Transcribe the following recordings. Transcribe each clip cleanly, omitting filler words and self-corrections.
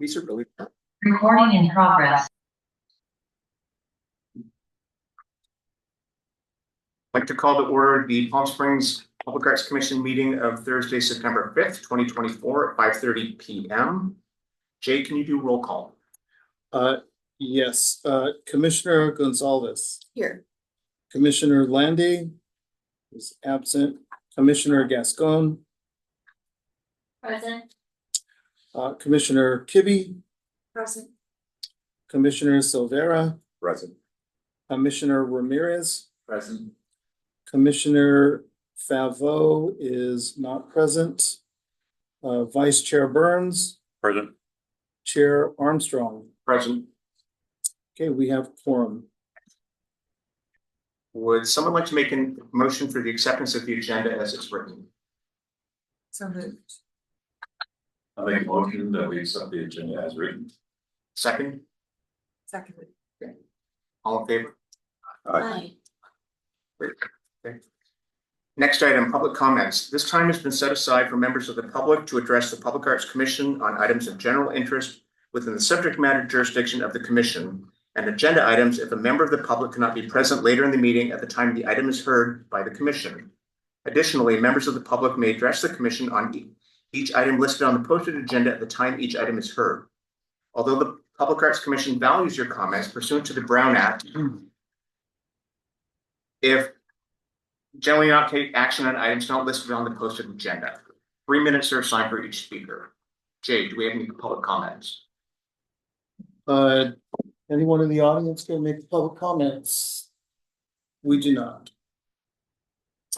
These are really. Recording in progress. I'd like to call to order the Palm Springs Public Arts Commission meeting of Thursday, September 5th, 2024 at 5:30 p.m. Jay, can you do roll call? Yes, Commissioner Gonzalez. Here. Commissioner Landy is absent. Commissioner Gascon. Present. Commissioner Kibbe. Present. Commissioner Silvera. Present. Commissioner Ramirez. Present. Commissioner Favreau is not present. Vice Chair Burns. Present. Chair Armstrong. Present. Okay, we have quorum. Would someone like to make a motion for the acceptance of the agenda as it's written? So moved. I make a motion that we accept the agenda as written. Second? Seconded. All in favor? Aye. Great. Okay. Next item, public comments. This time has been set aside for members of the public to address the Public Arts Commission on items of general interest within the subject matter jurisdiction of the commission, and agenda items if a member of the public cannot be present later in the meeting at the time the item is heard by the commission. Additionally, members of the public may address the commission on each item listed on the posted agenda at the time each item is heard. Although the Public Arts Commission values your comments pursuant to the Brown Act, if generally not take action on items not listed on the posted agenda. 3 minutes are assigned for each speaker. Jay, do we have any public comments? Anyone in the audience can make public comments? We do not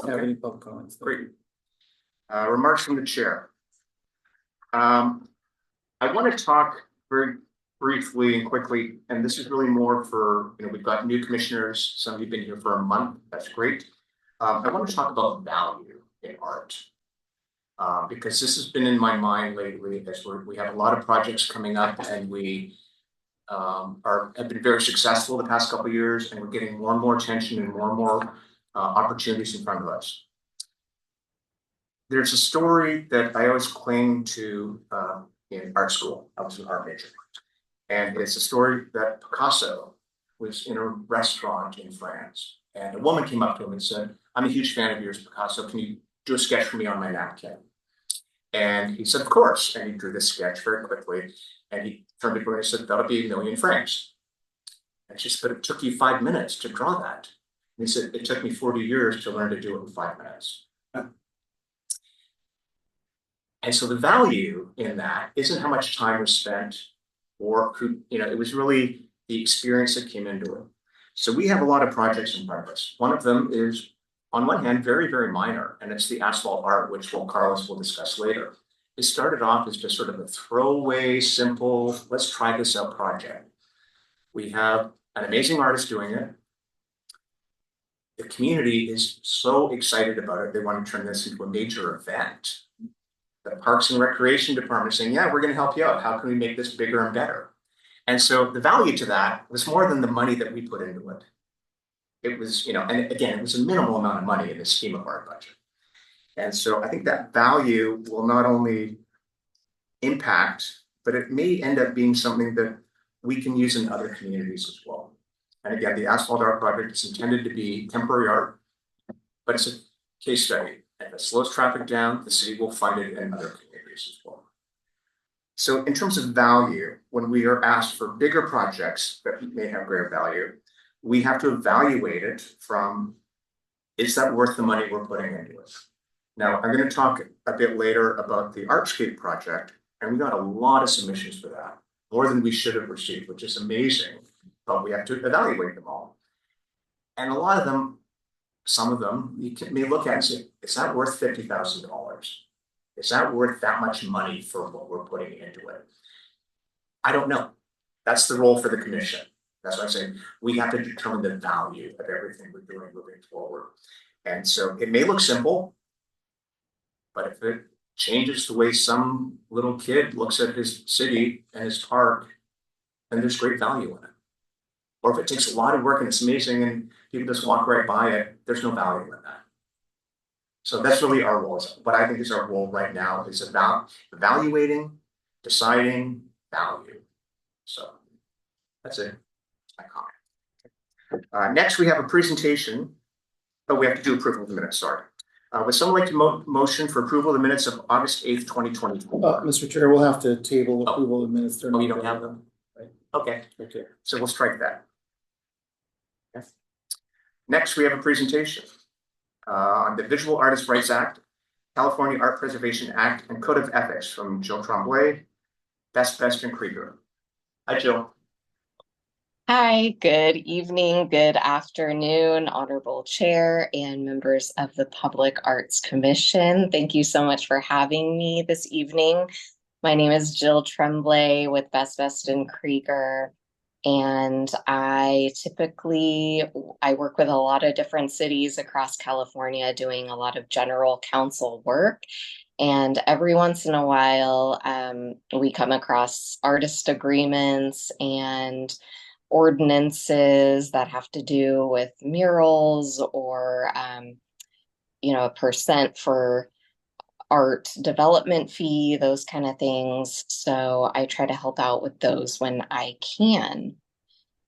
have any public comments. Great. Remarks from the chair. I want to talk very briefly and quickly, and this is really more for, we've got new commissioners. Some of you have been here for a month. That's great. I want to talk about value in art. Because this has been in my mind lately as we have a lot of projects coming up, and we have been very successful the past couple of years, and we're getting more and more attention and more opportunities in front of us. There's a story that I always cling to in art school. I was an art major, and it's a story that Picasso was in a restaurant in France, and a woman came up to him and said, "I'm a huge fan of yours, Picasso. Can you do a sketch for me on my napkin?" And he said, "Of course." And he drew this sketch very quickly. And he turned to her and said, "That'll be 1,000,000 francs." And she said, "But it took you 5 minutes to draw that." And he said, "It took me 40 years to learn to do it in 5 minutes." And so the value in that isn't how much time was spent or who, it was really the experience that came into it. So we have a lot of projects in progress. One of them is, on one hand, very, very minor, and it's the asphalt art, which Carlos will discuss later. It started off as just sort of a throwaway, simple, let's try this out project. We have an amazing artist doing it. The community is so excited about it, they want to turn this into a major event. The Parks and Recreation Department is saying, "Yeah, we're going to help you out. How can we make this bigger and better?" And so the value to that was more than the money that we put into it. It was, and again, it was a minimal amount of money in the scheme of our budget. And so I think that value will not only impact, but it may end up being something that we can use in other communities as well. And again, the asphalt art project is intended to be temporary art, but it's a case study. And if it slows traffic down, the city will fund it in other communities as well. So in terms of value, when we are asked for bigger projects that may have greater value, we have to evaluate it from, is that worth the money we're putting into it? Now, I'm going to talk a bit later about the Artscape project, and we got a lot of submissions for that, more than we should have received, which is amazing, but we have to evaluate them all. And a lot of them, some of them, you may look at and say, is that worth $50,000? Is that worth that much money for what we're putting into it? I don't know. That's the role for the commission. That's what I'm saying. We have to determine the value of everything we're doing moving forward. And so it may look simple, but if it changes the way some little kid looks at his city and his park, then there's great value in it. Or if it takes a lot of work and it's amazing and people just walk right by it, there's no value in that. So that's really our role. What I think is our role right now is about evaluating, deciding, value. So that's it. My comment. Next, we have a presentation. Oh, we have to do approval of the minutes, sorry. Would someone like to motion for approval of the minutes of August 8th, 2024? Mr. Chair, we'll have to table approval of minutes. They're Oh, you not don't have there. them? Okay, Okay. so we'll strike that. Okay. Next, we have a presentation on the Visual Artists' Rights Act, California Art Preservation Act, and Code of Ethics from Jill Tremblay, Best and Krieger. Hi, Jill. Hi, good evening, good afternoon, Honorable Chair and members of the Public Arts Commission. Thank you so much for having me this evening. My name is Jill Tremblay with Best and Krieger, and I work with a lot of different cities across California doing a lot of general counsel work. And every once in a while, we come across artist agreements and ordinances that have to do with murals or, a percent for art development fee, those kind of things. So I try to help out with those when I can.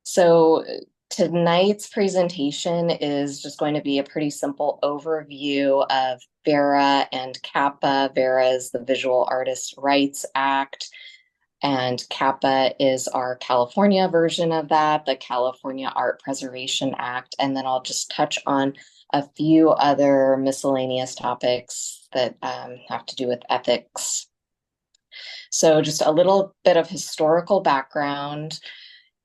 So tonight's presentation is just going to be a pretty simple overview of VARA and CAPA. VARA is the Visual Artists' Rights Act, and CAPA is our California version of that, the California Art Preservation Act. And then I'll just touch on a few other miscellaneous topics that have to do with ethics. So just a little bit of historical background.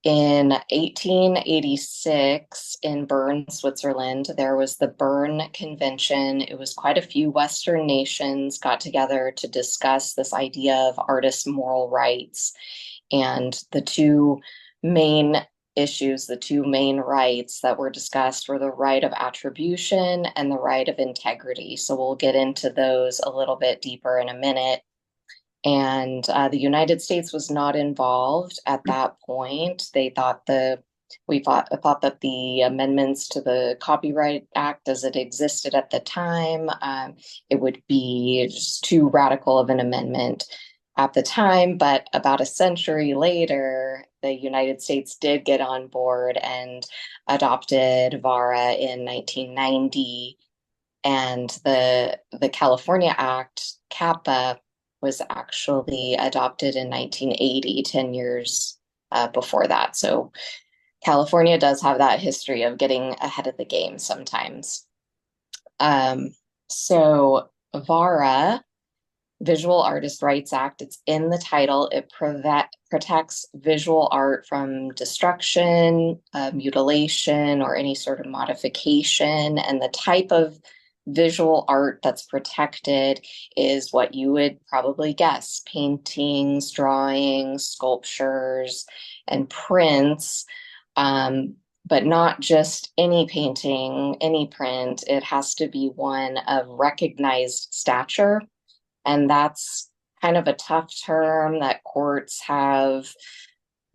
In 1886 in Bern, Switzerland, there was the Bern Convention. It was quite a few Western nations got together to discuss this idea of artists' moral rights. And the two main issues, the two main rights that were discussed were the right of attribution and the right of integrity. So we'll get into those a little bit deeper in a minute. And the United States was not involved at that point. They thought that the amendments to the Copyright Act as it existed at the time, it would be just too radical of an amendment at the time. But about a century later, the United States did get on board and adopted VARA in 1990. And the California Act, CAPA, was actually adopted in 1980, 10 years before that. So California does have that history of getting ahead of the game sometimes. So VARA, Visual Artists' Rights Act, it's in the title. It protects visual art from destruction, mutilation, or any sort of modification. And the type of visual art that's protected is what you would probably guess: paintings, drawings, sculptures, and prints. But not just any painting, any print. It has to be one of recognized stature. And that's kind of a tough term that courts have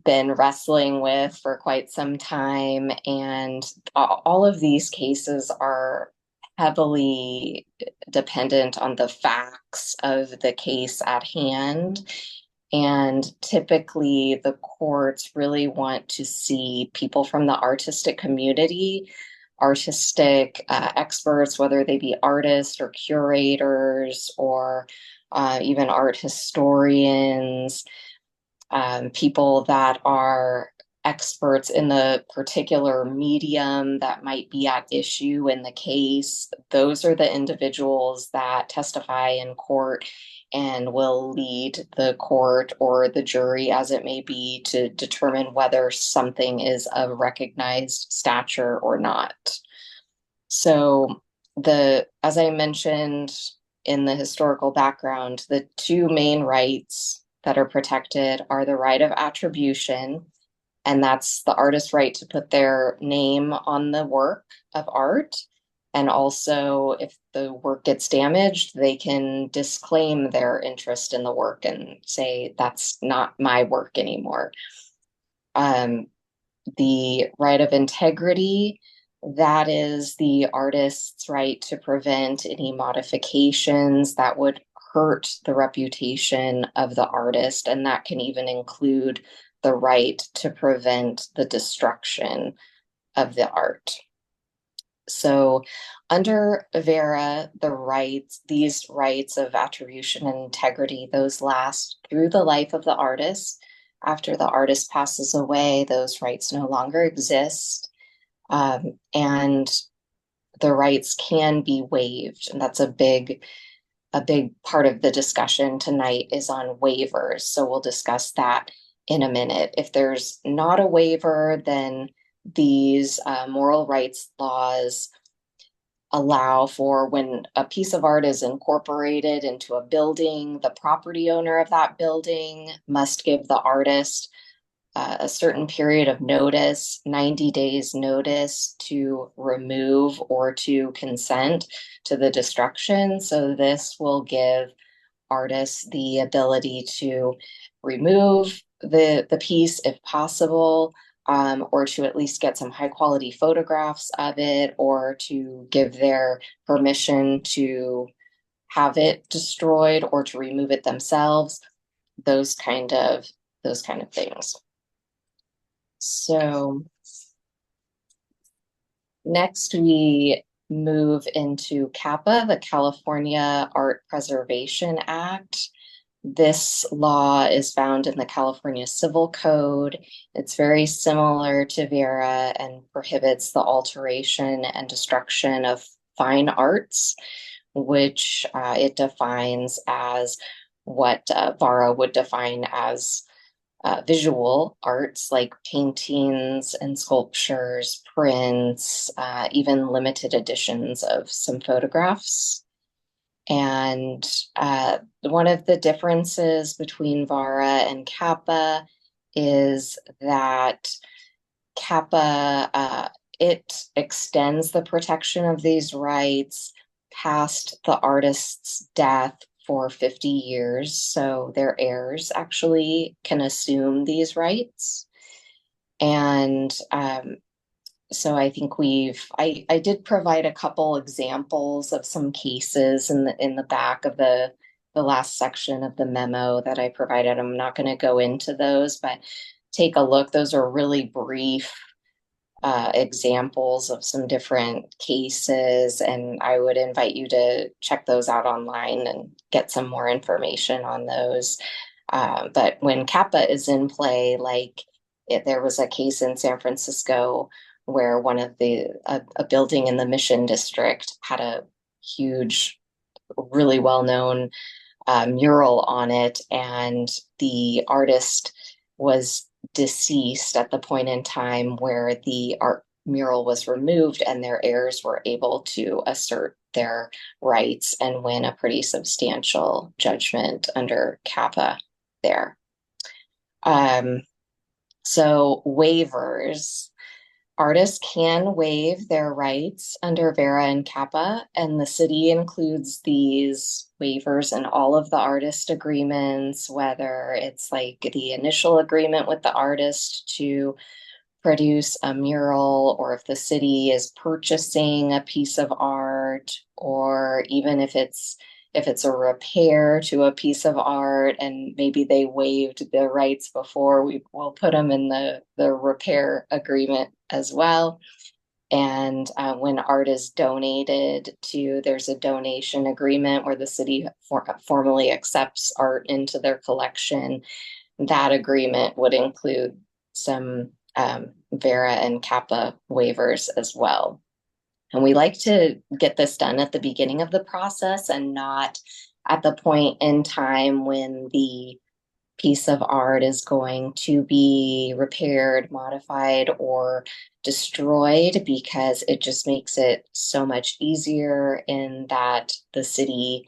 been wrestling with for quite some time. And all of these cases are heavily dependent on the facts of the case at hand. And typically the courts really want to see people from the artistic community, artistic experts, whether they be artists or curators or even art historians, people that are experts in the particular medium that might be at issue in the case. Those are the individuals that testify in court and will lead the court or the jury, as it may be, to determine whether something is of recognized stature or not. So as I mentioned in the historical background, the two main rights that are protected are the right of attribution, and that's the artist's right to put their name on the work of art. And also, if the work gets damaged, they can disclaim their interest in the work and say, that's not my work anymore. The right of integrity, that is the artist's right to prevent any modifications that would hurt the reputation of the artist, and that can even include the right to prevent the destruction of the art. So under Vera, these rights of attribution and integrity, those last through the life of the artist. After the artist passes away, those rights no longer exist. And the rights can be waived. And that's a big part of the discussion tonight is on waivers. So we'll discuss that in a minute. If there's not a waiver, then these moral rights laws allow for when a piece of art is incorporated into a building, the property owner of that building must give the artist a certain period of notice, 90 days notice to remove or to consent to the destruction. So this will give artists the ability to remove the piece if possible, or to at least get some high quality photographs of it, or to give their permission to have it destroyed or to remove it themselves, those kind of things. So next we move into CAPA, the California Art Preservation Act. This law is found in the California Civil Code. It's very similar to Vera and prohibits the alteration and destruction of fine arts, which it defines as what VARA would define as visual arts like paintings and sculptures, prints, even limited editions of some photographs. And one of the differences between VARA and CAPA is that CAPA, it extends the protection of these rights past the artist's death for 50 years. So their heirs actually can assume these rights. And so I think I did provide a couple examples of some cases in the back of the last section of the memo that I provided. I'm not going to go into those, but take a look. Those are really brief examples of some different cases, and I would invite you to check those out online and get some more information on those. But when CAPA is in play, there was a case in San Francisco where one of a building in the Mission District had a huge, really well-known mural on it, and the artist was deceased at the point in time where the art mural was removed, and their heirs were able to assert their rights and win a pretty substantial judgment under CAPA there. So waivers. Artists can waive their rights under VERA and CAPA, and the city includes these waivers in all of the artist agreements, whether it's like the initial agreement with the artist to produce a mural, or if the city is purchasing a piece of art, or even if it's a repair to a piece of art and maybe they waived the rights before, we'll put them in the repair agreement as well. And when art is donated there's a donation agreement where the city formally accepts art into their collection. That agreement would include some VERA and CAPA waivers as well. And we like to get this done at the beginning of the process and not at the point in time when the piece of art is going to be repaired, modified, or destroyed, because it just makes it so much easier in that the city,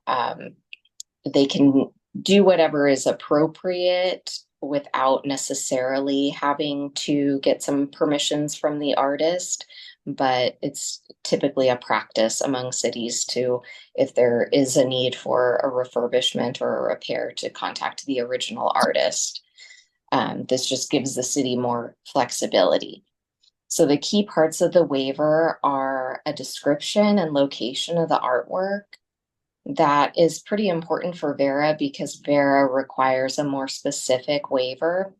they can do whatever is appropriate without necessarily having to get some permissions from the artist. But it's typically a practice among cities to, if there is a need for a refurbishment or a repair, to contact the original artist. This just gives the city more flexibility. So the key parts of the waiver are a description and location of the artwork, That is pretty important for Vera because Vera requires a more specific waiver.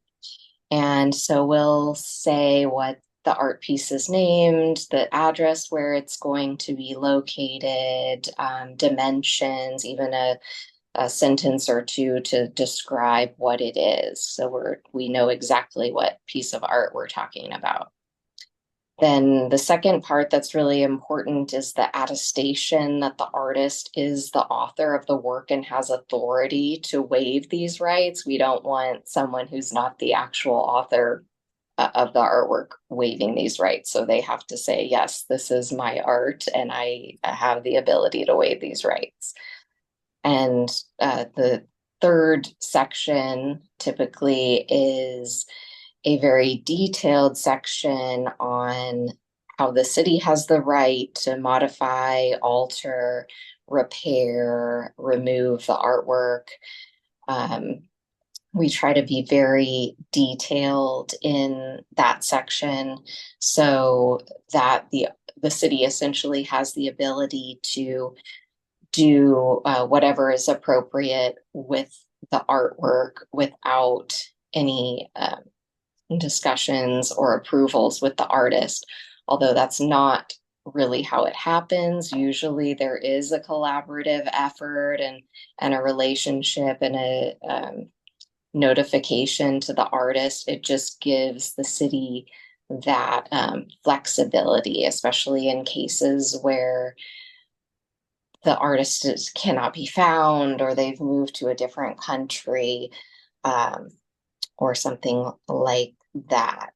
And so we'll say what the art piece is named, the address where it's going to be located, dimensions, even a sentence or two to describe what it is. So we know exactly what piece of art we're talking about. Then the second part that's really important is the attestation that the artist is the author of the work and has authority to waive these rights. We don't want someone who's not the actual author of the artwork waiving these rights. So they have to say, yes, this is my art and I have the ability to waive these rights. And the third section typically is a very detailed section on how the city has the right to modify, alter, repair, remove the artwork. We try to be very detailed in that section so that the city essentially has the ability to do whatever is appropriate with the artwork without any discussions or approvals with the artist, although that's not really how it happens. Usually there is a collaborative effort and a relationship and a notification to the artist. It just gives the city that flexibility, especially in cases where the artist cannot be found or they've moved to a different country or something like that.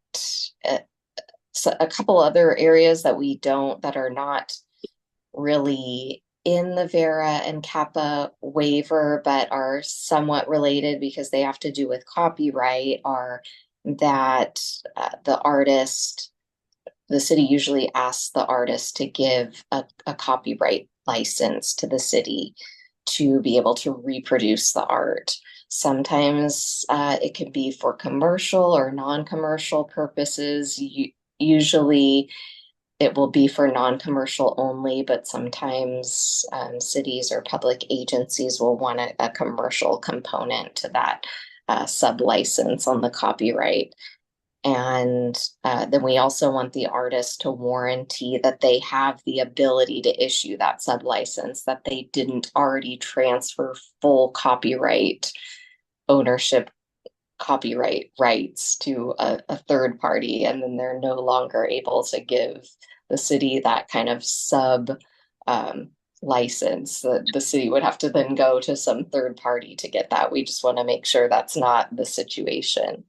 So a couple other areas that are not really in the Vera and Kappa waiver, but are somewhat related because they have to do with copyright, are that the city usually asks the artist to give a copyright license to the city to be able to reproduce the art. Sometimes it can be for commercial or non-commercial purposes. Usually it will be for non-commercial only, but sometimes cities or public agencies will want a commercial component to that sub-license on the copyright. And then we also want the artist to warranty that they have the ability to issue that sub-license, that they didn't already transfer full copyright ownership, copyright rights to a third party, and then they're no longer able to give the city that kind of sub license. The city would have to then go to some third party to get that. We just want to make sure that's not the situation.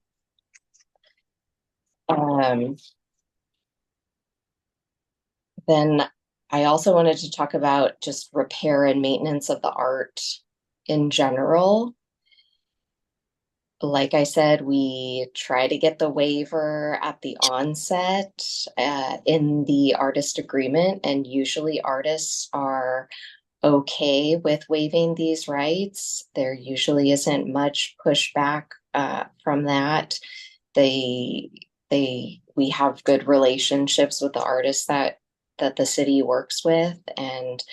Then I also wanted to talk about just repair and maintenance of the art in general. Like I said, we try to get the waiver at the onset in the artist agreement, and usually artists are okay with waiving these rights. There usually isn't much pushback from that. We have good relationships with the artists that the city works with, and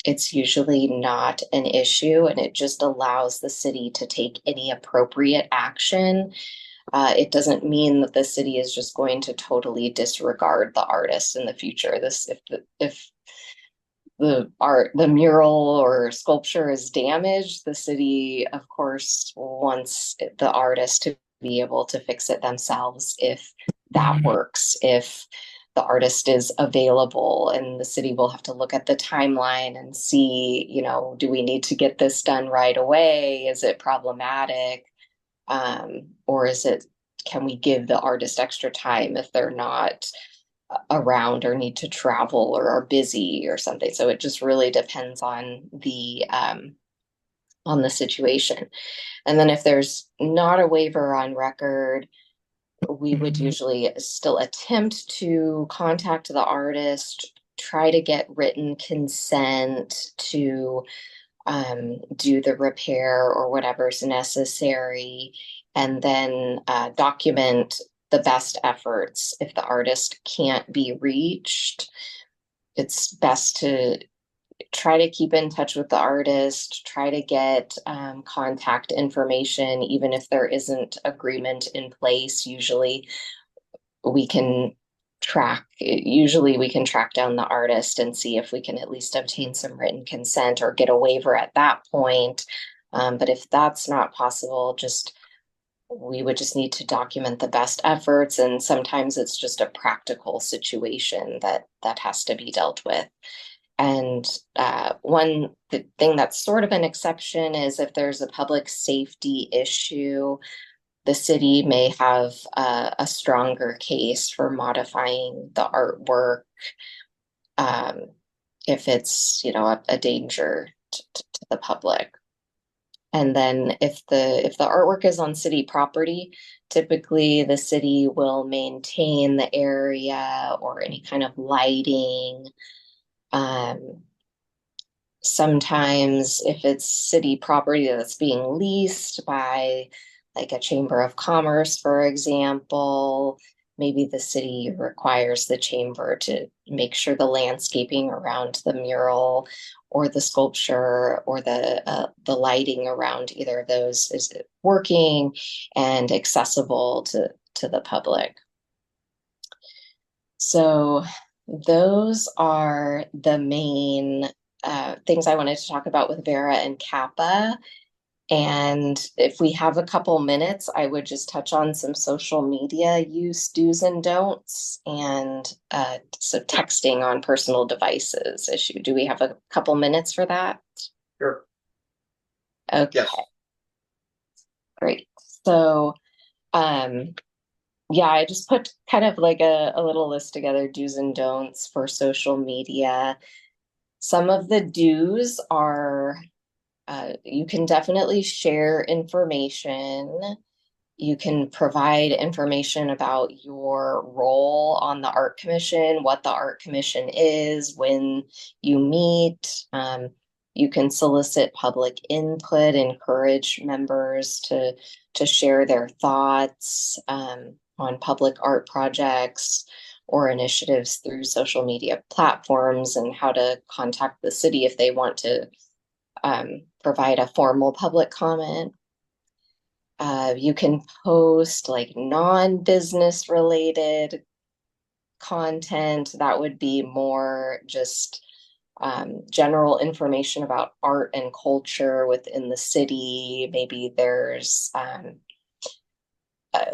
it's usually not an issue, and it just allows the city to take any appropriate action. It doesn't mean that the city is just going to totally disregard the artist in the future. If the mural or sculpture is damaged, the city, of course, wants the artist to be able to fix it themselves if that works. If the artist is available, and the city will have to look at the timeline and see, do we need to get this done right away? Is it problematic? Or can we give the artist extra time if they're not around or need to travel or are busy or something? So it just really depends on the situation. And then if there's not a waiver on record, we would usually still attempt to contact the artist, try to get written consent to do the repair or whatever's necessary, and then document the best efforts. If the artist can't be reached, it's best to try to keep in touch with the artist, try to get contact information, even if there isn't agreement in place. We can usually we can track down the artist and see if we can at least obtain some written consent or get a waiver at that point. But if that's not possible, we would just need to document the best efforts, and sometimes it's just a practical situation that has to be dealt with. And one thing that's sort of an exception is if there's a public safety issue, the city may have a stronger case for modifying the artwork if it's, a danger to the public. And then if the artwork is on city property, typically the city will maintain the area or any kind of lighting. Sometimes if it's city property that's being leased by like a chamber of commerce, for example, maybe the city requires the chamber to make sure the landscaping around the mural or the sculpture or the lighting around either of those is working and accessible to the public. So those are the main things I wanted to talk about with Vera and Kappa. And if we have a couple minutes, I would just touch on some social media use do's and don'ts, and so texting on personal devices issue. Do we have a couple minutes for that? Sure. Okay. Yes. Great. So, yeah, I just put kind of like a little list together, do's and don'ts for social media. Some of the do's are you can definitely share information. You can provide information about your role on the art commission, what the art commission is, when you meet. You can solicit public input, encourage members to share their thoughts on public art projects or initiatives through social media platforms, and how to contact the city if they want to provide a formal public comment. You can post like non-business related content that would be more just general information about art and culture within the city. Maybe there's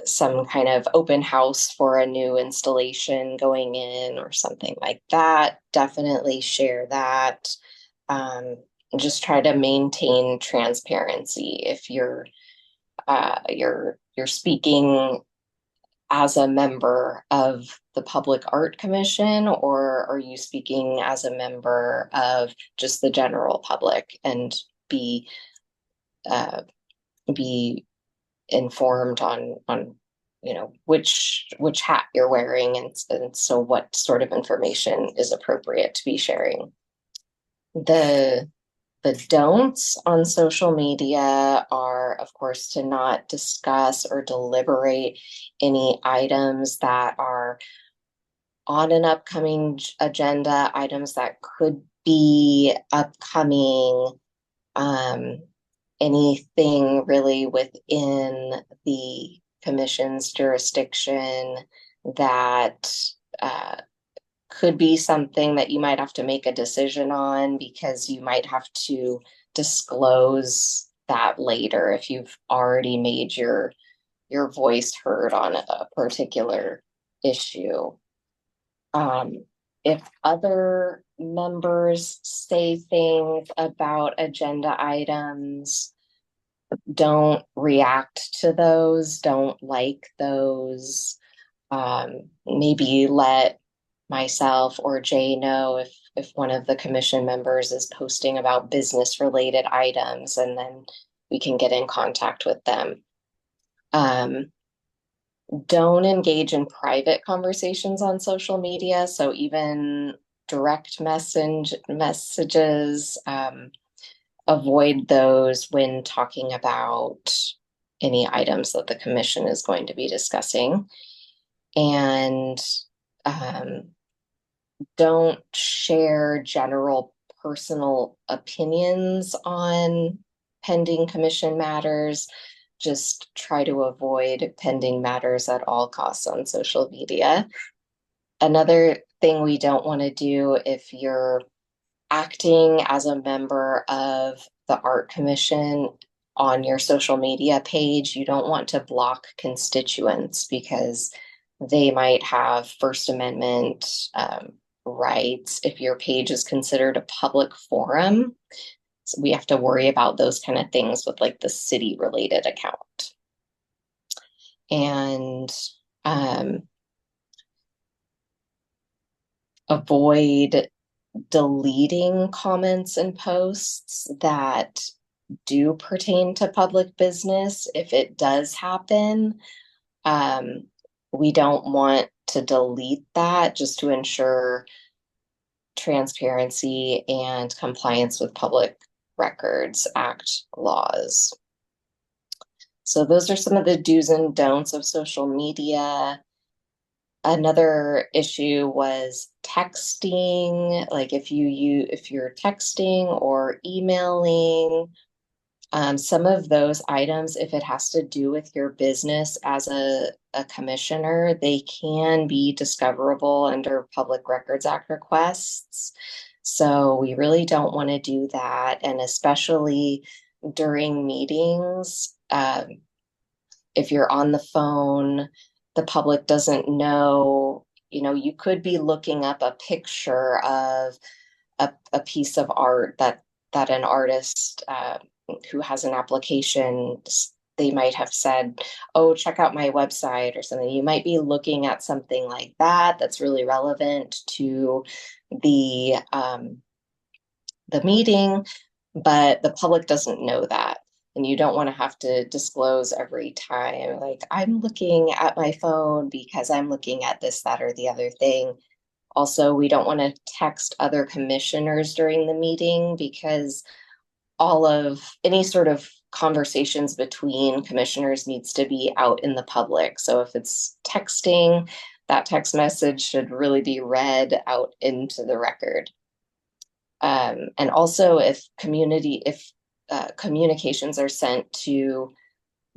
some kind of open house for a new installation going in or something like that. Definitely share that. Just try to maintain transparency. If you're speaking as a member of the Public Art Commission, or are you speaking as a member of just the general public, and be informed on which hat you're wearing, and so what sort of information is appropriate to be sharing. The don'ts on social media are, of course, to not discuss or deliberate any items that are on an upcoming agenda, items that could be upcoming, anything really within the commission's jurisdiction that could be something that you might have to make a decision on, because you might have to disclose that later if you've already made your voice heard on a particular issue. If other members say things about agenda items, don't react to those, don't like those. Maybe let myself or Jay know if one of the commission members is posting about business related items, and then we can get in contact with them. Don't engage in private conversations on social media. So even direct messages, avoid those when talking about any items that the commission is going to be discussing. And don't share general personal opinions on pending commission matters. Just try to avoid pending matters at all costs on social media. Another thing we don't want to do if you're acting as a member of the art commission on your social media page, you don't want to block constituents because they might have First Amendment rights if your page is considered a public forum. So we have to worry about those kind of things with like the city related account. And avoid deleting comments and posts that do pertain to public business. If it does happen, we don't want to delete that just to ensure transparency and compliance with Public Records Act laws. So those are some of the do's and don'ts of social media. Another issue was texting, like if you're texting or emailing, some of those items, if it has to do with your business as a commissioner, they can be discoverable under Public Records Act requests. So we really don't want to do that. And especially during meetings, if you're on the phone, the public doesn't know, you could be looking up a picture of a piece of art that an artist who has an application, they might have said, oh, check out my website or something. You might be looking at something like that that's really relevant to the meeting, but the public doesn't know that. And you don't want to have to disclose every time, like, I'm looking at my phone because I'm looking at this, that, or the other thing. Also, we don't want to text other commissioners during the meeting because all of any sort of conversations between commissioners needs to be out in the public. So if it's texting, that text message should really be read out into the record. And also if communications are sent to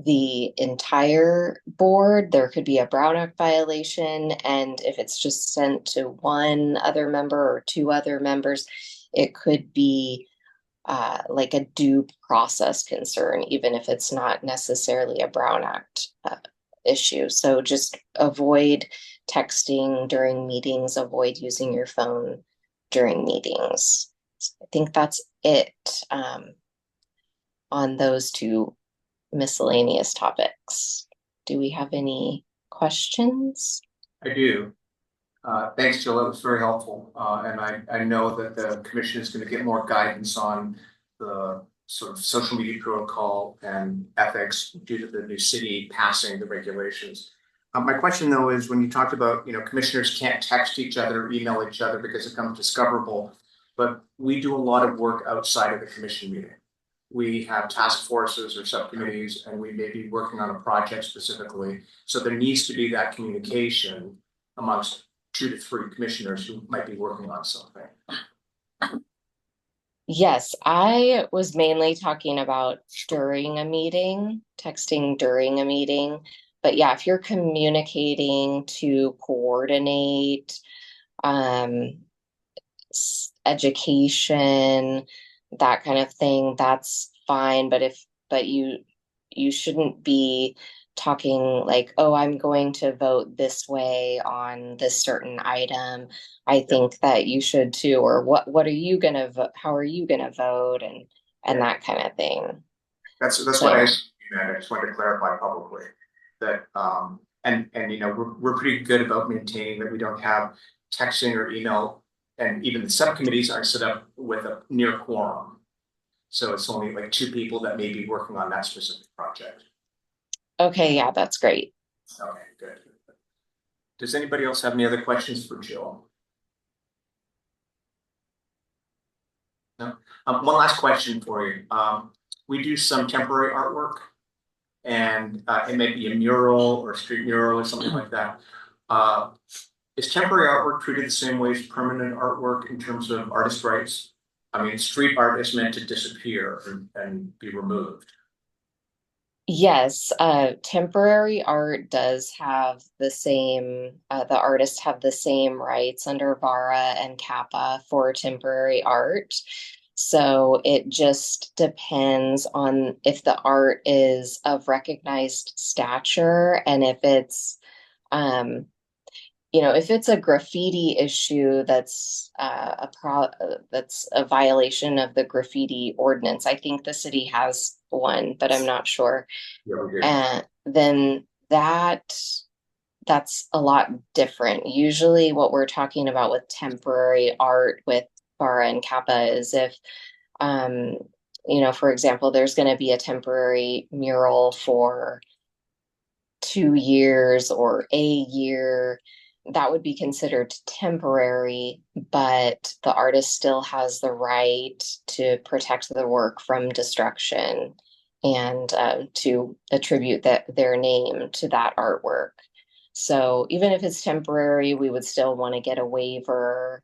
the entire board, there could be a Brown Act violation. And if it's just sent to one other member or two other members, it could be like a due process concern, even if it's not necessarily a Brown Act issue. So just avoid texting during meetings, avoid using your phone during meetings. So I think that's it on those two miscellaneous topics. Do we have any questions? I do. Thanks, Jill. That was very helpful. And I know that the commission is going to get more guidance on the sort of social media protocol and ethics due to the new city passing the regulations. My question though is when you talked about, commissioners can't text each other, email each other because it becomes discoverable, but we do a lot of work outside of the commission meeting. We have task forces or subcommittees, and we may be working on a project specifically. So there needs to be that communication amongst 2 to 3 commissioners who might be working on something. Yes, I was mainly talking about during a meeting, texting during a meeting. But yeah, if you're communicating to coordinate education, that kind of thing, that's fine. But you shouldn't be talking like, oh, I'm going to vote this way on this certain item. I think that you should too, or what are you gonna vote? How are you gonna vote? And that kind of thing. That's So, what I just wanted to clarify publicly that and we're pretty good about maintaining that we don't have texting or email, and even the subcommittees are set up with a near quorum. So it's only like 2 people that may be working on that specific project. okay, yeah, that's great. Okay, good. Does anybody else have any other questions for Jill? No. One last question for you. We do some temporary artwork, and it may be a mural or a street mural or something like that. Is temporary artwork treated the same way as permanent artwork in terms of artist rights? I mean, street art is meant to disappear and be removed. Yes, temporary art does have the same, the artists have the same rights under VARA and CAPA for temporary art. So it just depends on if the art is of recognized stature and if it's, if it's a graffiti issue that's a violation of the graffiti ordinance. I think the city has one, but I'm not sure. Yeah, we do. And then that's a lot different. Usually what we're talking about with temporary art with Bara and Kappa is if for example, there's going to be a temporary mural for 2 years or a year, that would be considered temporary, but the artist still has the right to protect the work from destruction and to attribute their name to that artwork. So even if it's temporary, we would still want to get a waiver.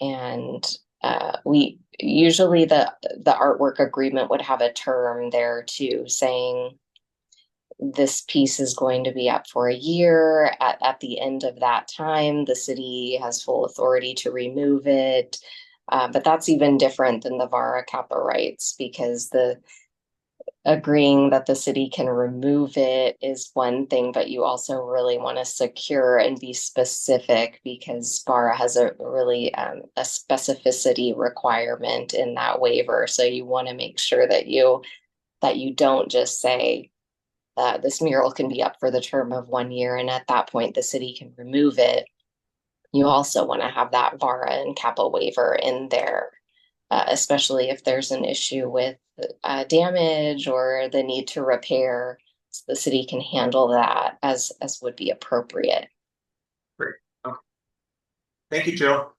And we usually the artwork agreement would have a term there too, saying this piece is going to be up for a year. At the end of that time, the city has full authority to remove it. But that's even different than the VARA Kappa rights because the agreeing that the city can remove it is one thing, but you also really want to secure and be specific because VARA has a really a specificity requirement in that waiver. So you want to make sure that you don't just say, this mural can be up for the term of 1 year, and at that point, the city can remove it. You also want to have that VARA and CAPA waiver in there, especially if there's an issue with damage or the need to repair. So the city can handle that as would be appropriate. Great. Okay. Thank you, Jill.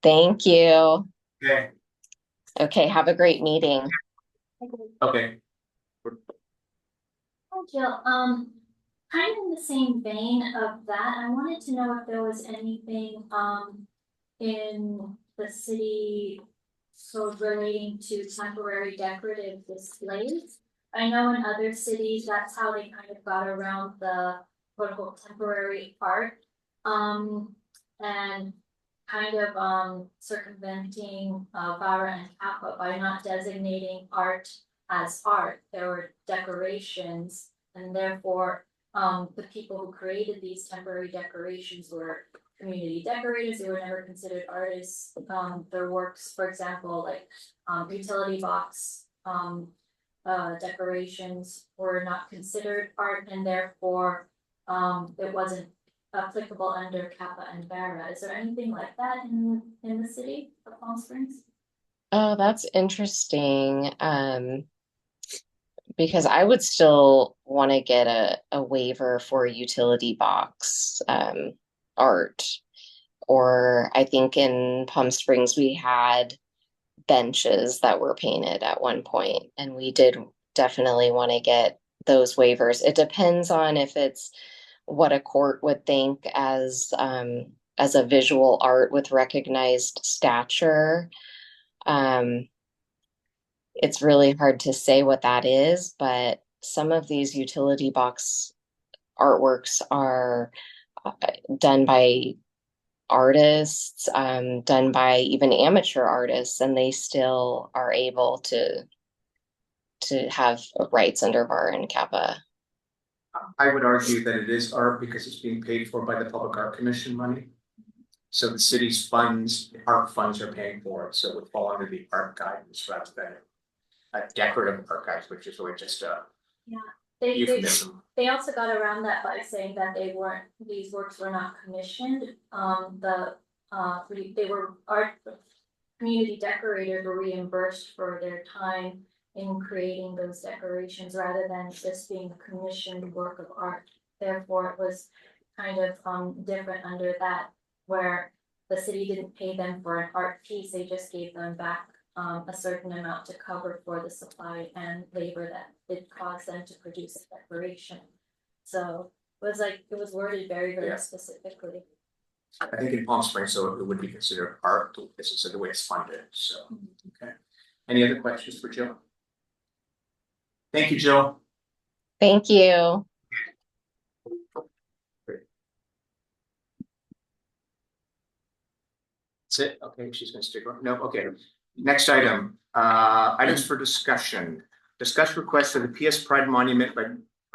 Thank you. Okay. Okay, have a great meeting. Okay. Hi, Jill. Kind of in the same vein of that, I wanted to know if there was anything, in the city sort of relating to temporary decorative displays. I know in other cities, that's how they kind of got around the quote unquote temporary art. And kind of, circumventing, VARA and CAPA by not designating art as art. There were decorations, and therefore the people who created these temporary decorations were community decorators. They were never considered artists. Their works, for example, like utility box decorations were not considered art, and therefore it wasn't applicable under CAPA and VARA. Is there anything like that in the city of Palm Springs? Oh, that's interesting. Because I would still want to get a waiver for utility box art. Or I think in Palm Springs we had benches that were painted at one point, and we did definitely want to get those waivers. It depends on if it's what a court would think as a visual art with recognized stature. It's really hard to say what that is, but some of these utility box artworks are done by artists, done by even amateur artists, and they still are able to have rights under VARA and CAPA. I would argue that it is art because it's being paid for by the Public Art Commission money. So the city's funds, art funds are paying for it, so it would fall under the art guidance rather than a decorative art guidance, which is really just a euphemism. They also got around that by saying that these works were not commissioned. They were community decorators were reimbursed for their time in creating those decorations rather than just being a commissioned work of art. Therefore, it was kind of different under that, where the city didn't pay them for an art piece, they just gave them back a certain amount to cover for the supply and labor that it caused them to produce a decoration. So it was worded very, very specifically. I think in Palm Springs, so it would be considered art, this is the way it's funded, so, okay. Any other questions for Jill? Thank you, Jill. Thank you. That's it, okay, she's gonna stick around, no, okay. Next item, items for discussion. Discuss request for the PS Pride Monument by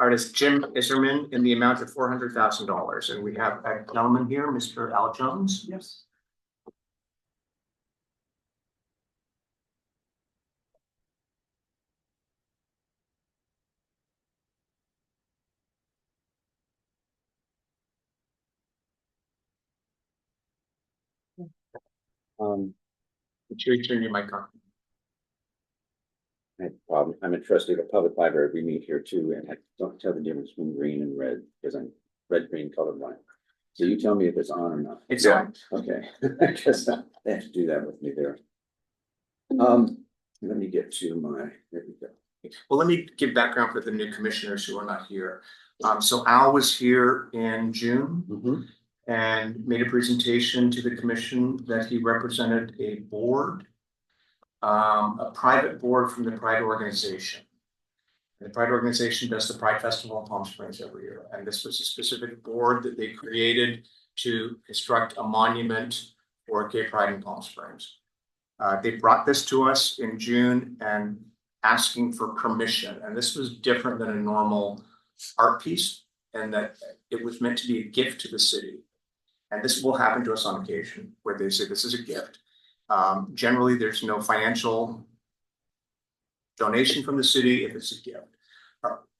artist Jim Iserman in the amount of $400,000, and we have a gentleman here, Mr. Al Jones. Yes. Would you turn your mic on? I have a problem. I'm a trustee of a public library. We meet here too, and I don't tell the difference between green and red because I'm red-green colorblind. So you tell me if it's on or not. It's on. Okay, I guess they have to do that with me there. Let me get to my, there we go. Well, let me give background for the new commissioners who are not here. So Al was here in June Mhm. and made a presentation to the commission that he represented a board, a private board from the Pride organization. The Pride organization does the Pride Festival in Palm Springs every year, and this was a specific board that they created to construct a monument for gay pride in Palm Springs. They brought this to us in June and asking for permission, and this was different than a normal art piece, and that it was meant to be a gift to the city. And this will happen to us on occasion where they say this is a gift. Generally, there's no financial donation from the city if it's a gift.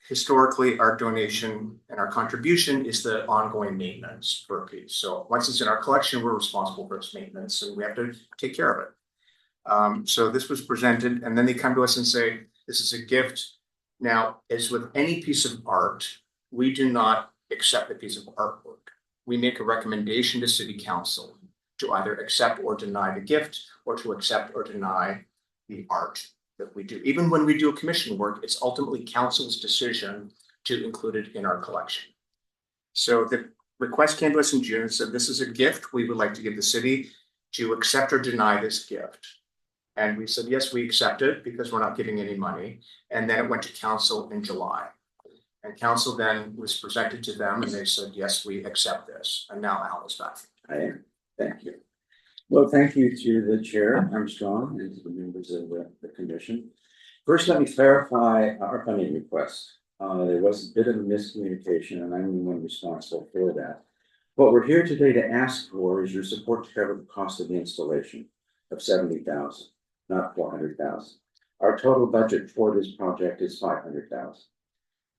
Historically, our donation and our contribution is the ongoing maintenance for a piece. So once it's in our collection, we're responsible for its maintenance and we have to take care of it. So this was presented and then they come to us and say, this is a gift. Now, as with any piece of art, we do not accept a piece of artwork. We make a recommendation to city council to either accept or deny the gift or to accept or deny the art that we do. Even when we do a commission work, it's ultimately council's decision to include it in our collection. So the request came to us in June and said, this is a gift we would like to give the city to accept or deny this gift. And we said, yes, we accept it because we're not getting any money. And then it went to council in July. And council then was presented to them and they said, yes, we accept this. And now Al is back. I am. Thank you. Well, thank you to the chair, Armstrong, and to the members of the commission. First, let me clarify our funding request. There was a bit of a miscommunication and I'm the one responsible for that. What we're here today to ask for is your support to cover the cost of the installation of $70,000, not $400,000. Our total budget for this project is $500,000.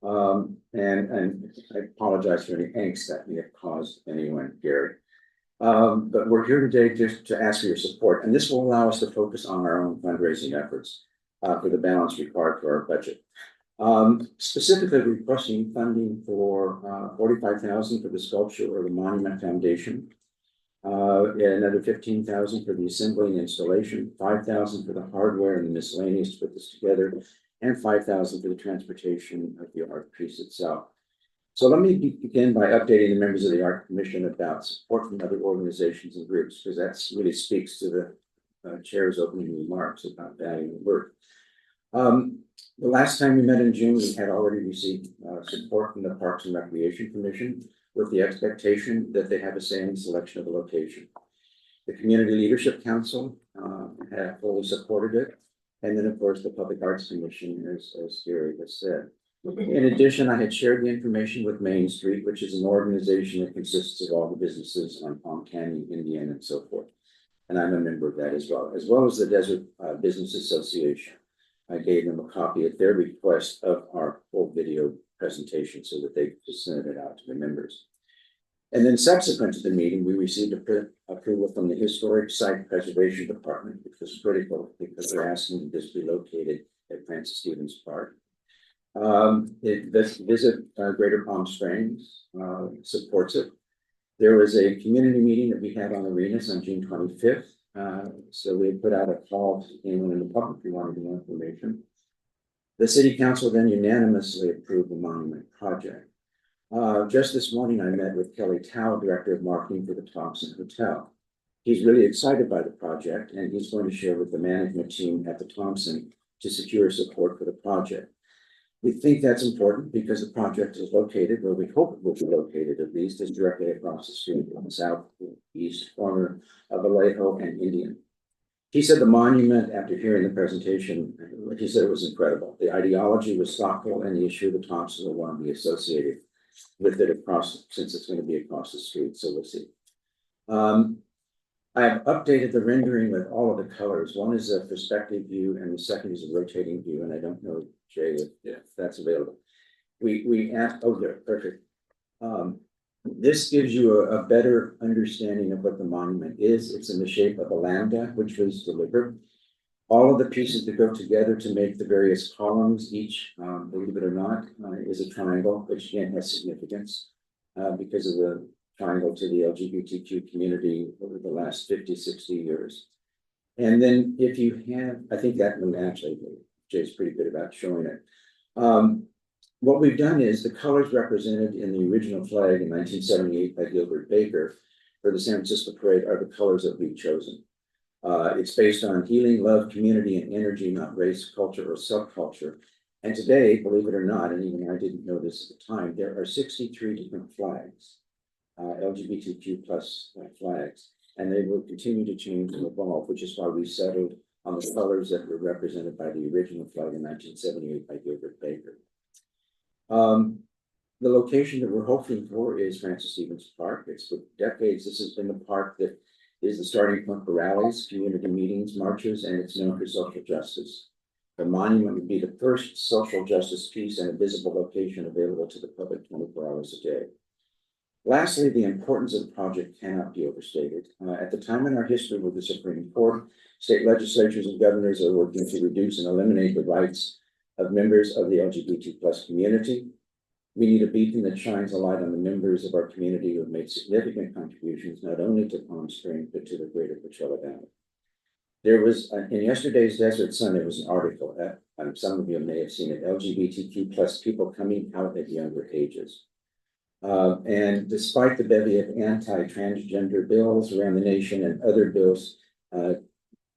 And I apologize for any angst that may have caused anyone, Gary. But we're here today just to ask for your support, and this will allow us to focus on our own fundraising efforts for the balance required for our budget. Specifically requesting funding for $45,000 for the sculpture or the monument foundation, another $15,000 for the assembly and installation, $5,000 for the hardware and the miscellaneous to put this together, and $5,000 for the transportation of the art piece itself. So let me begin by updating the members of the Art Commission about support from other organizations and groups, because that really speaks to the chair's opening remarks about valuing the work. The last time we met in June, we had already received support from the Parks and Recreation Commission with the expectation that they have a say in the selection of a location. The Community Leadership Council had fully supported it. And then, of course, the Public Arts Commission, as Gary has said. In addition, I had shared the information with Main Street, which is an organization that consists of all the businesses on Palm Canyon, Indiana, and so forth. And I'm a member of that as well as the Desert Business Association. I gave them a copy at their request of our full video presentation so that they could send it out to the members. And then subsequent to the meeting, we received approval from the Historic Site Preservation Department, which was critical because they're asking this be located at Francis Stevens Park. This visit Greater Palm Springs supports it. There was a community meeting that we had on Arenas on June 25th. So we put out a call to anyone in the public who wanted more information. The City Council then unanimously approved the monument project. Just this morning, I met with Kelly Tao, Director of Marketing for the Thompson Hotel. He's really excited by the project, and he's going to share with the management team at the Thompson to secure support for the project. We think that's important because the project is located where we hope it will be located, at least, is directly across the street on the southeast corner of Vallejo and Indian. He said the monument, after hearing the presentation, he said it was incredible. The ideology was thoughtful, and the issue of the Thompson will want to be associated with it across, since it's going to be across the street, so we'll see. I have updated the rendering with all of the colors. One is a perspective view, and the second is a rotating view, and I don't know, Jay, if that's available. We asked, oh, there, perfect. This gives you a better understanding of what the monument is. It's in the shape of a lambda, which was delivered. All of the pieces that go together to make the various columns, each, believe it or not, is a triangle, which again has significance because of the triangle to the LGBTQ community over the last 50, 60 years. And then if you have, I think that one actually, Jay's pretty good about showing it. What we've done is the colors represented in the original flag in 1978 by Gilbert Baker for the San Francisco Parade are the colors that we've chosen. It's based on healing, love, community, and energy, not race, culture, or subculture. And today, believe it or not, and even I didn't know this at the time, there are 63 different flags, LGBTQ plus flags, and they will continue to change and evolve, which is why we settled on the colors that were represented by the original flag in 1978 by Gilbert Baker. The location that we're hoping for is Francis Stevens Park. It's for decades, this has been the park that is the starting point for rallies, community meetings, marches, and it's known for social justice. The monument would be the first social justice piece and a visible location available to the public 24 hours a day. Lastly, the importance of the project cannot be overstated. At the time in our history with the Supreme Court, state legislatures and governors are working to reduce and eliminate the rights of members of the LGBT plus community. We need a beacon that shines a light on the members of our community who have made significant contributions, not only to Palm Springs, but to the greater Coachella Valley. There was, in yesterday's Desert Sun, there was an article that some of you may have seen it, LGBTQ plus people coming out at younger ages. And despite the bevy of anti-transgender bills around the nation and other bills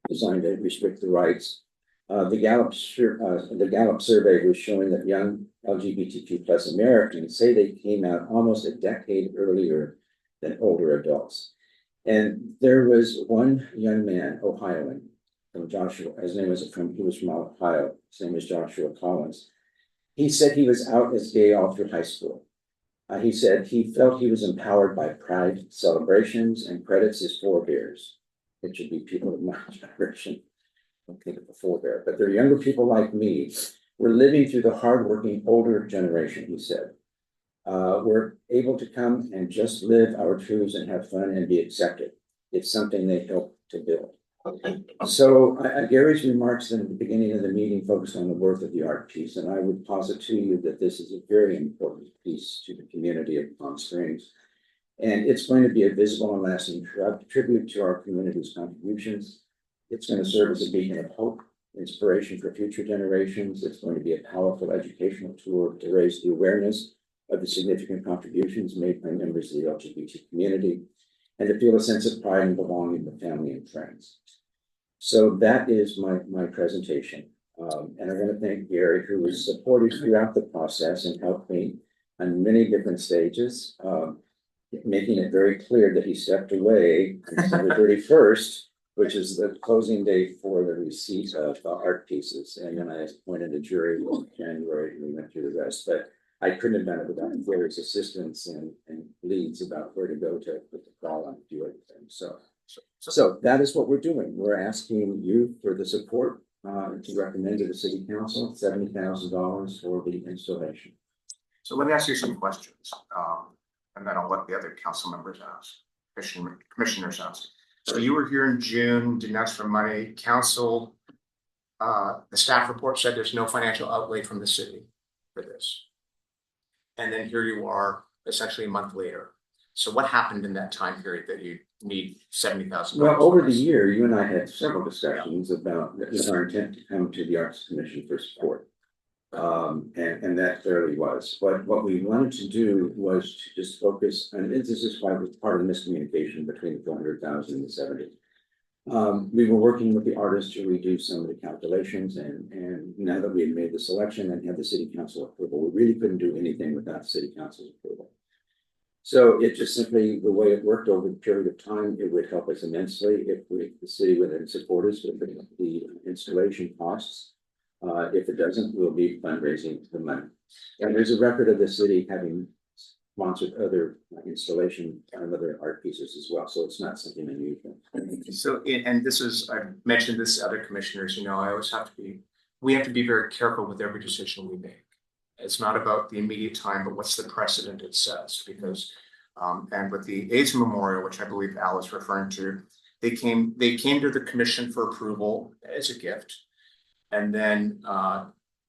designed to restrict the rights, the Gallup survey was showing that young LGBTQ plus Americans say they came out almost a decade earlier than older adults. And there was one young man, Ohioan, from Joshua, his name was he was from Ohio, his name was Joshua Collins. He said he was out as gay all through high school. He said he felt he was empowered by pride celebrations and credits his forebears. It should be people of my generation. I don't think of the forebear, but they're younger people like me. We're living through the hardworking older generation, he said. We're able to come and just live our truths and have fun and be accepted. It's something they help to build. So Gary's remarks at the beginning of the meeting focused on the worth of the art piece, and I would posit to you that this is a very important piece to the community of Palm Springs. And it's going to be a visible and lasting tribute to our community's contributions. It's going to serve as a beacon of hope, inspiration for future generations. It's going to be a powerful educational tool to raise the awareness of the significant contributions made by members of the LGBT community and to feel a sense of pride and belonging with family and friends. So that is my presentation. And I want to thank Gary, who was supportive throughout the process and helped me on many different stages, making it very clear that he stepped away on December 31st, which is the closing date for the receipt of the art pieces. And then I appointed a jury in January and we went through the rest. But I couldn't have done it without Gary's assistance and leads about where to go to put the call on to do everything. So that is what we're doing. We're asking you for the support to recommend to the City Council $70,000 for the installation. So let me ask you some questions, and then I'll let the other council members ask, commissioners ask. So you were here in June, didn't ask for money. Council, the staff report said there's no financial outlay from the city for this. And then here you are, essentially a month later. So what happened in that time period that you need $70,000? Well, over the year, you and I had several discussions about our intent to come to the Arts Commission for support. And that clearly was, but what we wanted to do was to just focus, and this is why it was part of the miscommunication between the 400,000 and the 70. We were working with the artist to redo some of the calculations, and now that we had made the selection and had the city council approval, we really couldn't do anything without city council's approval. So it just simply, the way it worked over the period of time, it would help us immensely if the city would then support us with the installation costs. If it doesn't, we'll be fundraising the money. And there's a record of the city having sponsored other installation and other art pieces as well, so it's not something unusual. So, and this is, I've mentioned this to other commissioners, you know, we have to be very careful with every decision we make. It's not about the immediate time, but what's the precedent it sets, because, and with the AIDS Memorial, which I believe Al is referring to, they came to the commission for approval as a gift. And then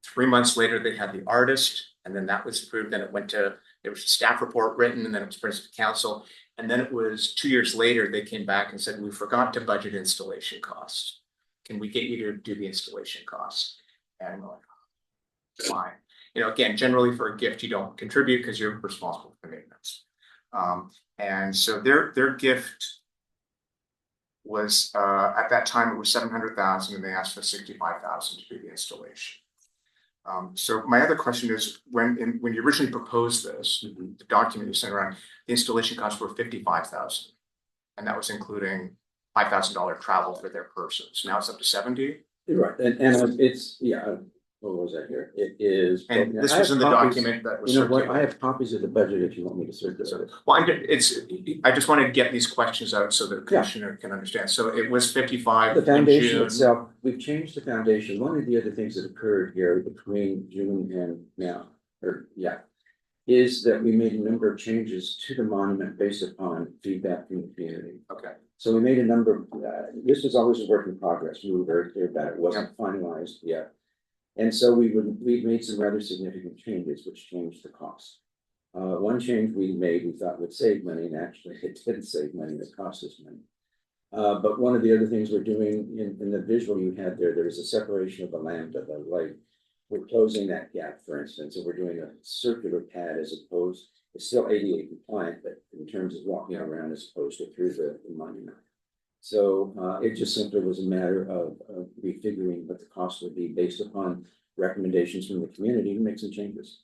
3 months later, they had the artist, and then that was approved, then it went to, there was a staff report written, and then it was presented to council. And then it was 2 years later, they came back and said, we forgot to budget installation costs. Can we get you to do the installation costs? And we're like, fine. You know, again, generally for a gift, you don't contribute because you're responsible for maintenance. And so their gift was at that time it was 700,000, and they asked for 65,000 to do the installation. So my other question is, when you originally proposed this, the document you sent around, the installation costs were 55,000, and that was including $5,000 travel for their person. So now it's up to 70. Right, and it's, yeah, what was that here? It is. And this I was have in the copies- document that was You know what, I circulated. have copies of the budget if you want me to circulate it. Well, I just wanted to get these questions out so the commissioner can understand. So it was 55 The in foundation June. itself, we've changed the foundation. One of the other things that occurred here between June and now, is that we made a number of changes to the monument based upon feedback from the community. Okay, So we made a number of, this was always a work in progress. We were very clear about it. It wasn't finalized yet. And so we've made some rather significant changes, which changed the cost. One change we made, we thought would save money, and actually it didn't save money, it cost us money. But one of the other things we're doing in the visual you had there's a separation of the lambda, the light. We're closing that gap, for instance, and we're doing a circular pad as opposed, it's still ADA compliant, but in terms of walking around as opposed to through the monument. So it just simply was a matter of refiguring what the cost would be based upon recommendations from the community to make some changes.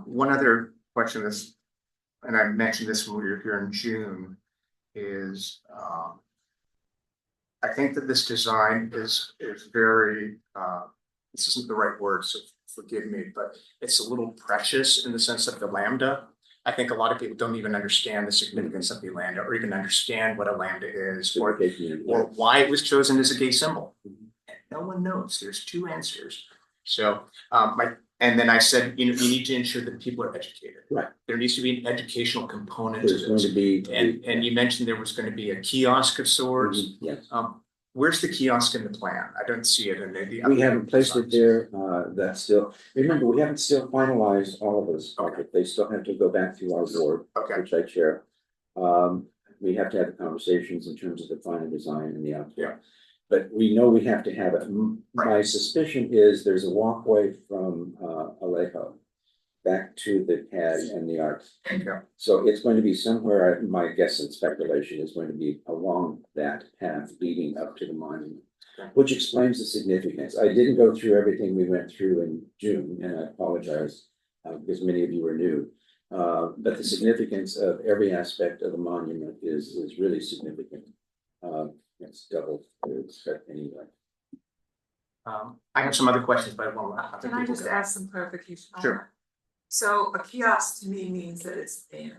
one other question is, and I mentioned this when we were here in June, is I think that this design is very this isn't the right word, so forgive me, but it's a little precious in the sense of the lambda. I think a lot of people don't even understand the significance of the lambda, or even understand what a lambda is, or why it was chosen as a gay symbol. And no one knows. There's two answers. So and then I said, you know, you need to ensure that people are educated. Right. There needs to be an educational component There's to going this. to be. And you mentioned there was going to be a kiosk of sorts. Yes. Where's the kiosk in the plan? I don't see it in the. We haven't placed it there, that's still, remember, we haven't still finalized all of those, they still have to go back to our board, Okay, which I chair. We have to have the conversations in terms of the final design and the output. Yeah. But we know we have to have it. My Right. suspicion is there's a walkway from Alejo back to the CAD and the art. okay, So it's going to be somewhere, my guess and speculation is going to be along that path leading up to the monument. Okay. Which explains the significance. I didn't go through everything we went through in June, and I apologize, because many of you are new. But the significance of every aspect of the monument is really significant. It's double, but anyway. I have some other questions, but I won't. Can I just ask some clarification on Sure. that? So a kiosk to me means that it's thin.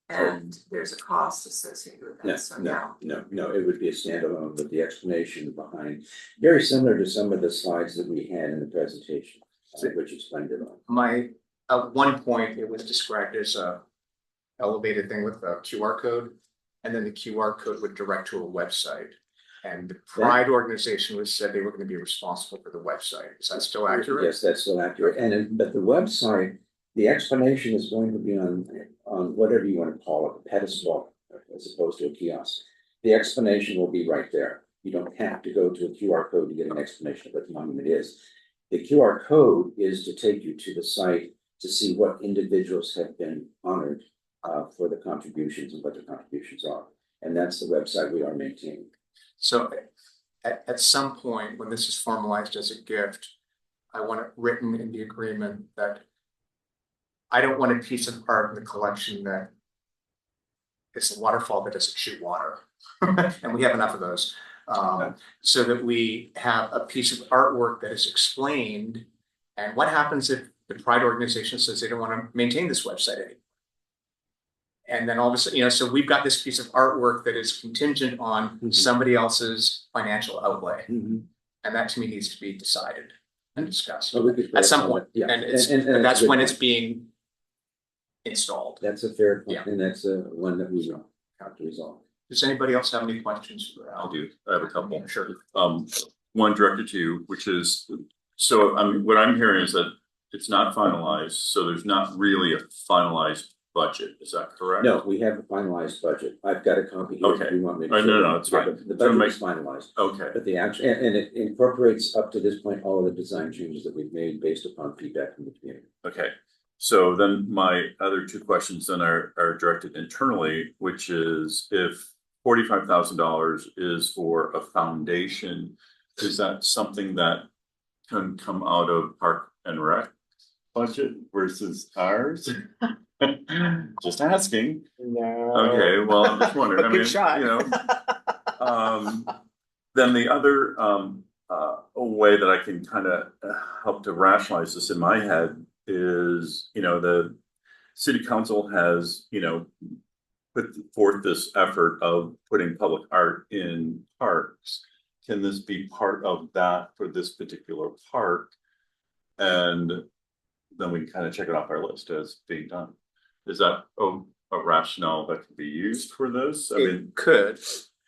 And there's a cost associated with No, that, so no, it would be a standalone with the explanation behind, very similar to some of the slides that we had in the presentation, which explained it all. At one point, it was described as a elevated thing with a QR code, and then the QR code would direct to a website. And the Pride organization was said they were going to be responsible for the website. Is that still accurate? Yes, that's still accurate, but the website, the explanation is going to be on whatever you want to call it, a pedestal, as opposed to a kiosk. The explanation will be right there. You don't have to go to a QR code to get an explanation of what the monument is. The QR code is to take you to the site to see what individuals have been honored for the contributions and what the contributions are. And that's the website we are maintaining. So at some point, when this is formalized as a gift, I want it written in the agreement that I don't want a piece of art in the collection that it's a waterfall that doesn't shoot water. And we have enough of those. So that we have a piece of artwork that is explained. And what happens if the Pride organization says they don't want to maintain this website anymore? And then all of a sudden, so we've got this piece of artwork that is contingent on somebody else's financial outlay. And that to me needs to be decided and discussed So we could at some point. Yeah. And and that's a good when point. it's being installed. That's a fair point, Yeah. and that's one that we will have to resolve. Does anybody else have any questions for Al? I'll do, I have a couple. Sure. One directed to you, which is, so what I'm hearing is that it's not finalized, so there's not really a finalized budget, is that correct? No, we have a finalized budget. I've got a copy here. Okay. If you want me to. No, it's fine. The budget is finalized, Okay, but the actual, and it incorporates up to this point, all of the design changes that we've made based upon feedback from the community. okay. So then my other two questions then are directed internally, which is if $45,000 is for a foundation, is that something that can come out of Park and Rec budget versus ours? Just asking. No. Okay, well, I'm just wondering, I Good mean, shot. Then the other way that I can kind of help to rationalize this in my head is, the city council has, put forth this effort of putting public art in parks. Can this be part of that for this particular park? And then we can kind of check it off our list as being done. Is that a rationale that could be used for this? I mean,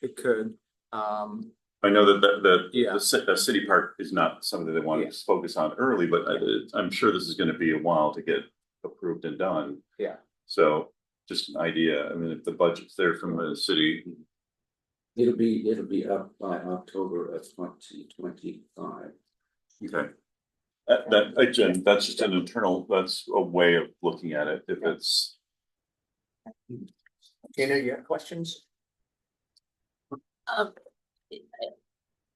It could. I know that Yeah. the city park is not something that they want to focus on early, but I'm sure this is going to be a while to get approved and done. Yeah. So just an idea. I mean, if the budget's there from the city, It'll be up by October of 2025. okay. Again, that's just an internal, that's a way of looking at it. If it's, Tina, you have questions?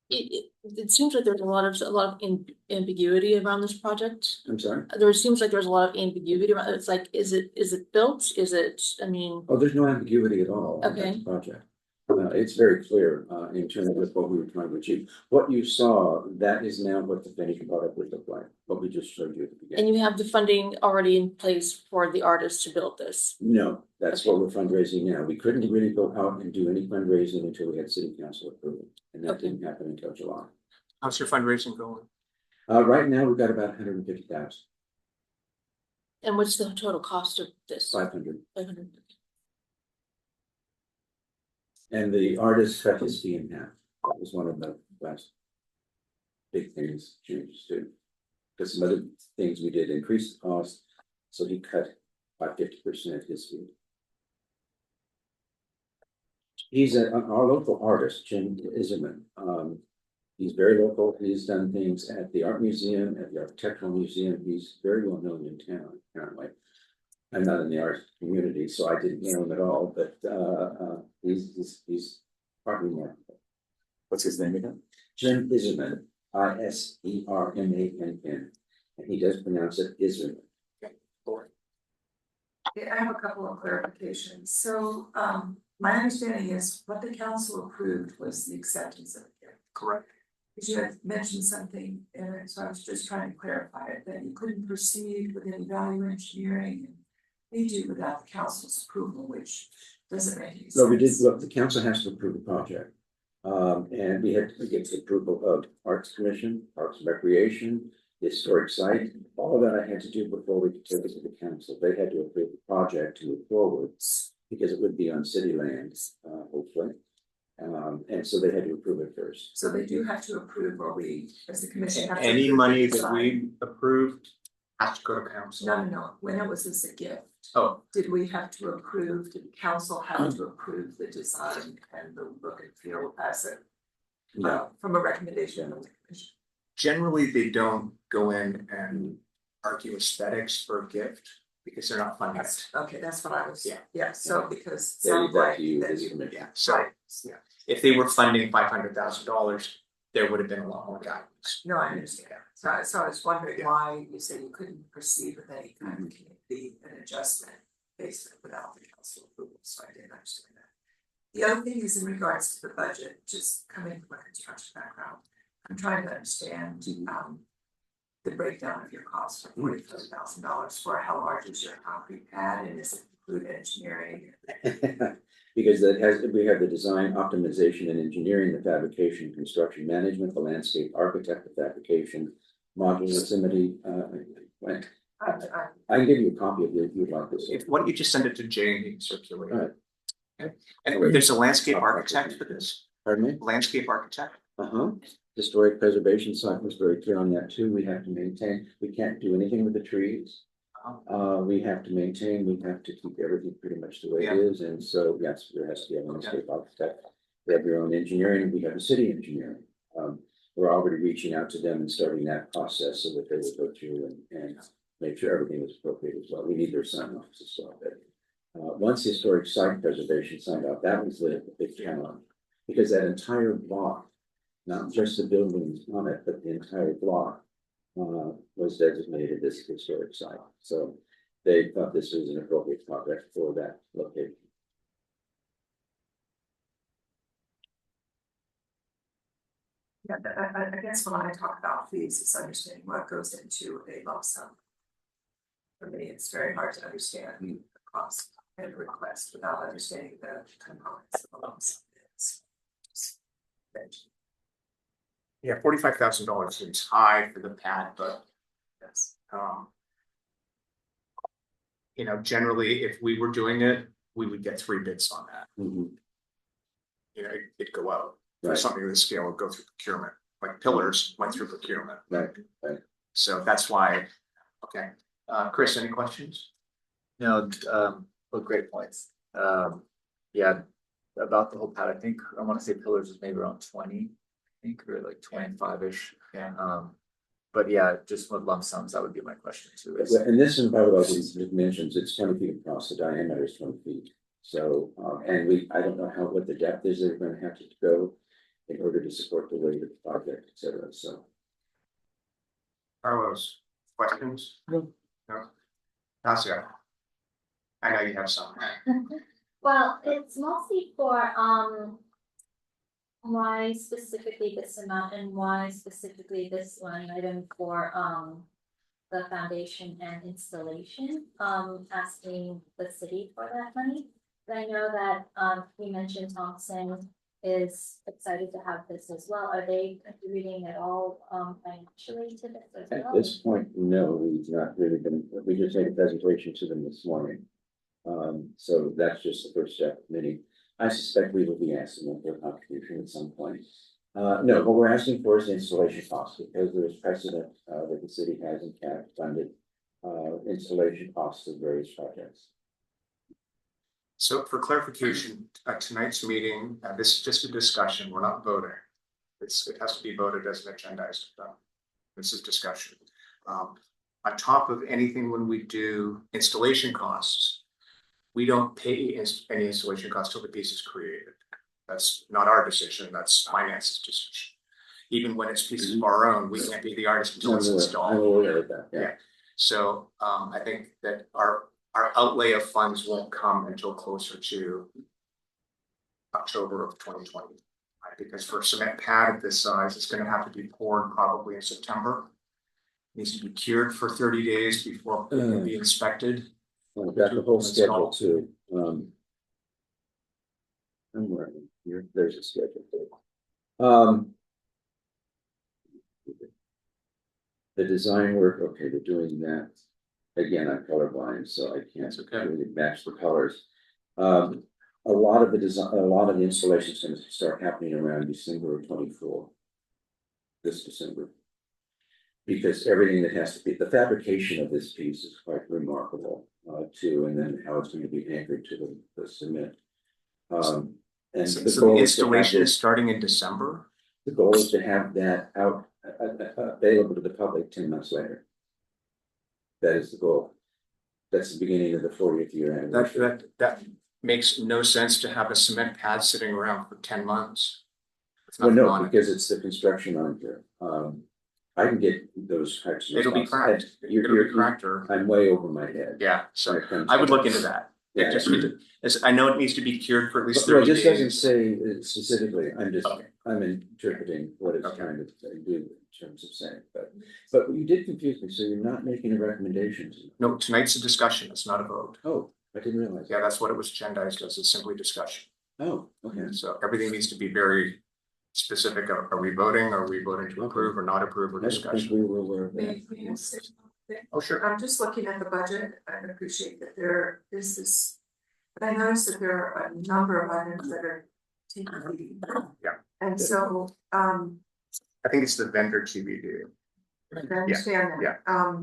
It seems like there's a lot of ambiguity around this project. I'm sorry? There seems like there's a lot of ambiguity around, it's like, is it built? Is it, I mean, Oh, there's no ambiguity at all on Okay. that project. It's very clear in terms of what we were trying to achieve. What you saw, that is now what the finished product would look like, what we just showed you at the and beginning. you have the funding already in place for the artist to build this. No, that's what we're fundraising now. We couldn't really go out and do any fundraising until we had city council approval, and that Okay. didn't happen until July. How's your fundraising going? Right now, we've got about 150,000, And what's the total cost of this? 500. 500. And the artist cut his fee in half. That was one of the last big things, changes too. Because some other things we did increase the cost, so he cut by 50% his fee. He's our local artist, Jim Iserman. He's very local. He's done things at the art museum, at the architectural museum. He's very well known in town, apparently. I'm not in the art community, so I didn't know him at all, but he's partly remarkable. what's his name again? Jim Iserman, Isermann, and he does pronounce it Iserman. Yeah, I have a couple of clarifications. So, my understanding is what the council approved was the acceptance of the gift. Correct. Because you had mentioned something, and so I was just trying to clarify it, that you couldn't proceed with any value engineering and they do without the council's approval, which doesn't make any sense. So we did, look, the council has to approve the project. And we had to get the approval of Arts Commission, Parks and Recreation, the historic site, all of that I had to do before we could take it to the council. They had to approve the project to move forward because it would be on city lands, hopefully. And so they had to approve it first. So they do have to approve, or we, as the commission, have to. Any approve money the that we design. approved has to go to council. No, when it was as a gift, Oh, did we have to approve, did the council have to approve the design and the look and feel as it, No, from a recommendation of the commission? Generally, they don't go in and argue aesthetics for a gift because they're not funding it. Okay, that's what I was, Yeah. yeah, so because. it They leave sounds that like to you that as you- commission. Yeah, so if they were funding $500,000, there would have been a lot more guidance. No, I understand. So I was wondering Yeah. why you said you couldn't proceed with any kind of community an adjustment based without the council approval, so I didn't understand that. The other thing is in regards to the budget, just coming from a construction background, I'm trying to understand the breakdown of your costs for $44,000 for how large is your concrete pad and does it include engineering? Because we have the design, optimization and engineering, the fabrication, construction management, the landscape architect, the fabrication, modular facility, I can give you a copy of it if you'd like this. Why don't you just send it to Jay and he can circulate Alright. it? Okay, and there's a landscape architect for this, Pardon me? landscape architect? Uh-huh. Historic preservation site was very clear on that too. We have to maintain, we can't do anything with the trees. We have to maintain, we have to keep everything pretty much the way it Yeah. is, and so, yes, there has to be a landscape architect. We have your own engineering, we have a city engineering. We're already reaching out to them and starting that process so that they will go through and make sure everything is appropriate as well. We need their sign off to start that. Once historic site preservation signed off, that was the big challenge. Because that entire block, not just the buildings on it, but the entire block was designated as a historic site. So they thought this was an appropriate project for that location. Yeah, I guess when I talk about fees, it's understanding what goes into a lump sum. For me, it's very hard to understand the cost and request without understanding the components of a lump sum. Yeah, $45,000 seems high for the pad, but Yes. you know, generally, if we were doing it, we would get 3 bids on that. Mhm. You know, it'd go out for Right. something of this scale, would go through procurement, like pillars went through procurement. Right, right. So that's why, okay, Chris, any questions? No, well, great points. Yeah, about the whole pad, I think, I wanna say pillars is maybe around 20, I think, or like 25-ish. Yeah. But yeah, just with lump sums, that would be my question too, is, And this, and by the way, it mentions it's 20 feet across, the diameter is 20 feet. So, and I don't know what the depth is they're gonna have to go in order to support the weight of the project, et cetera, so. Carlos, questions? No. No? Nasia? I know you have some. Well, it's mostly for, why specifically this amount and why specifically this line item for, the foundation and installation, asking the city for that money. But I know that, you mentioned Thompson is excited to have this as well. Are they contributing at all, financially to this as At well? this point, no, we've not really been, we just made a presentation to them this morning. So that's just the first step, many. I suspect we will be asking them for a contribution at some point. No, what we're asking for is installation costs, because there's precedent, that the city has in fact funded, installation costs of various projects. So for clarification, tonight's meeting, this is just a discussion, we're not voting. It has to be voted as an agendized. This is discussion. On top of anything, when we do installation costs, we don't pay any installation costs till the piece is created. That's not our decision, that's finance's decision. Even when it's pieces of our own, we can't be the artist until it's I'm installed. aware of that, yeah. Yeah. So I think that our outlay of funds won't come until closer to October of 2020. Right? Because for a cement pad of this size, it's gonna have to be poured probably in September. Needs to be cured for 30 days before it can be inspected. I've got the whole schedule too. Somewhere here, there's a schedule. The design work, okay, they're doing that. Again, I'm colorblind, so I can't That's okay. really match the colors. A lot of the design, a lot of the installation is going to start happening around December of 24. This December. Because everything that has to be, the fabrication of this piece is quite remarkable, too, and then how it's going to be anchored to the cement. And So the the goal is to have installation is this- starting in December. the goal is to have that out available to the public 10 months later. That is the goal. That's the beginning of the 40th year anniversary. That makes no sense to have a cement pad sitting around for 10 months. It's Well, nothing no, on it. because it's the construction on here. I can get those types of. It'll be responses. cracked. You're, It'll be you're, cracked or, I'm way over my head. yeah, when so it comes I would to look that. into that. Yeah. It just, I know it needs to be cured for at least Well, 30 this doesn't days. say it specifically, Okay. I'm interpreting what it's Okay. trying to do in terms of saying, but you did confuse me, so you're not making a recommendation. No, tonight's a discussion, it's not a vote. Oh, I didn't realize. Yeah, that's what it was agendized as, it's simply discussion. Oh, okay. So everything needs to be very specific. Are we voting? Are we voting to approve or not approve or I think discussion? we were aware of that. May I say something? Oh, sure. I'm just looking at the budget, I appreciate that there is this. But I noticed that there are a number of items that are TBD. Yeah. And so, I think it's the vendor TBD. I understand that. Yeah.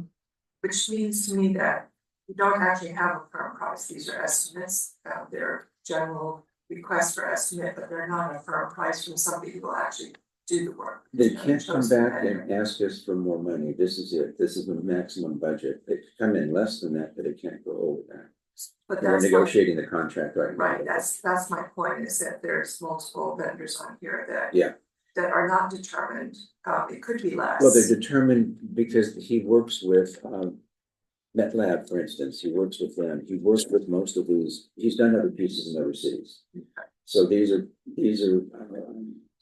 Which means to me that we don't actually have a firm price, these are estimates, they're general requests for estimate, but they're not a firm price from somebody who will actually do the work. They can't come back and ask us for more money. This is it. This is the maximum budget. They come in less than that, but it can't go over that. But We're that's my- negotiating the contract right now. Right, that's my point, is that there's multiple vendors on here that. Yeah. That are not determined, it could be less. Well, they're determined because he works with MetLab, for instance. He works with them. He works with most of these. He's done other pieces in other cities. So these are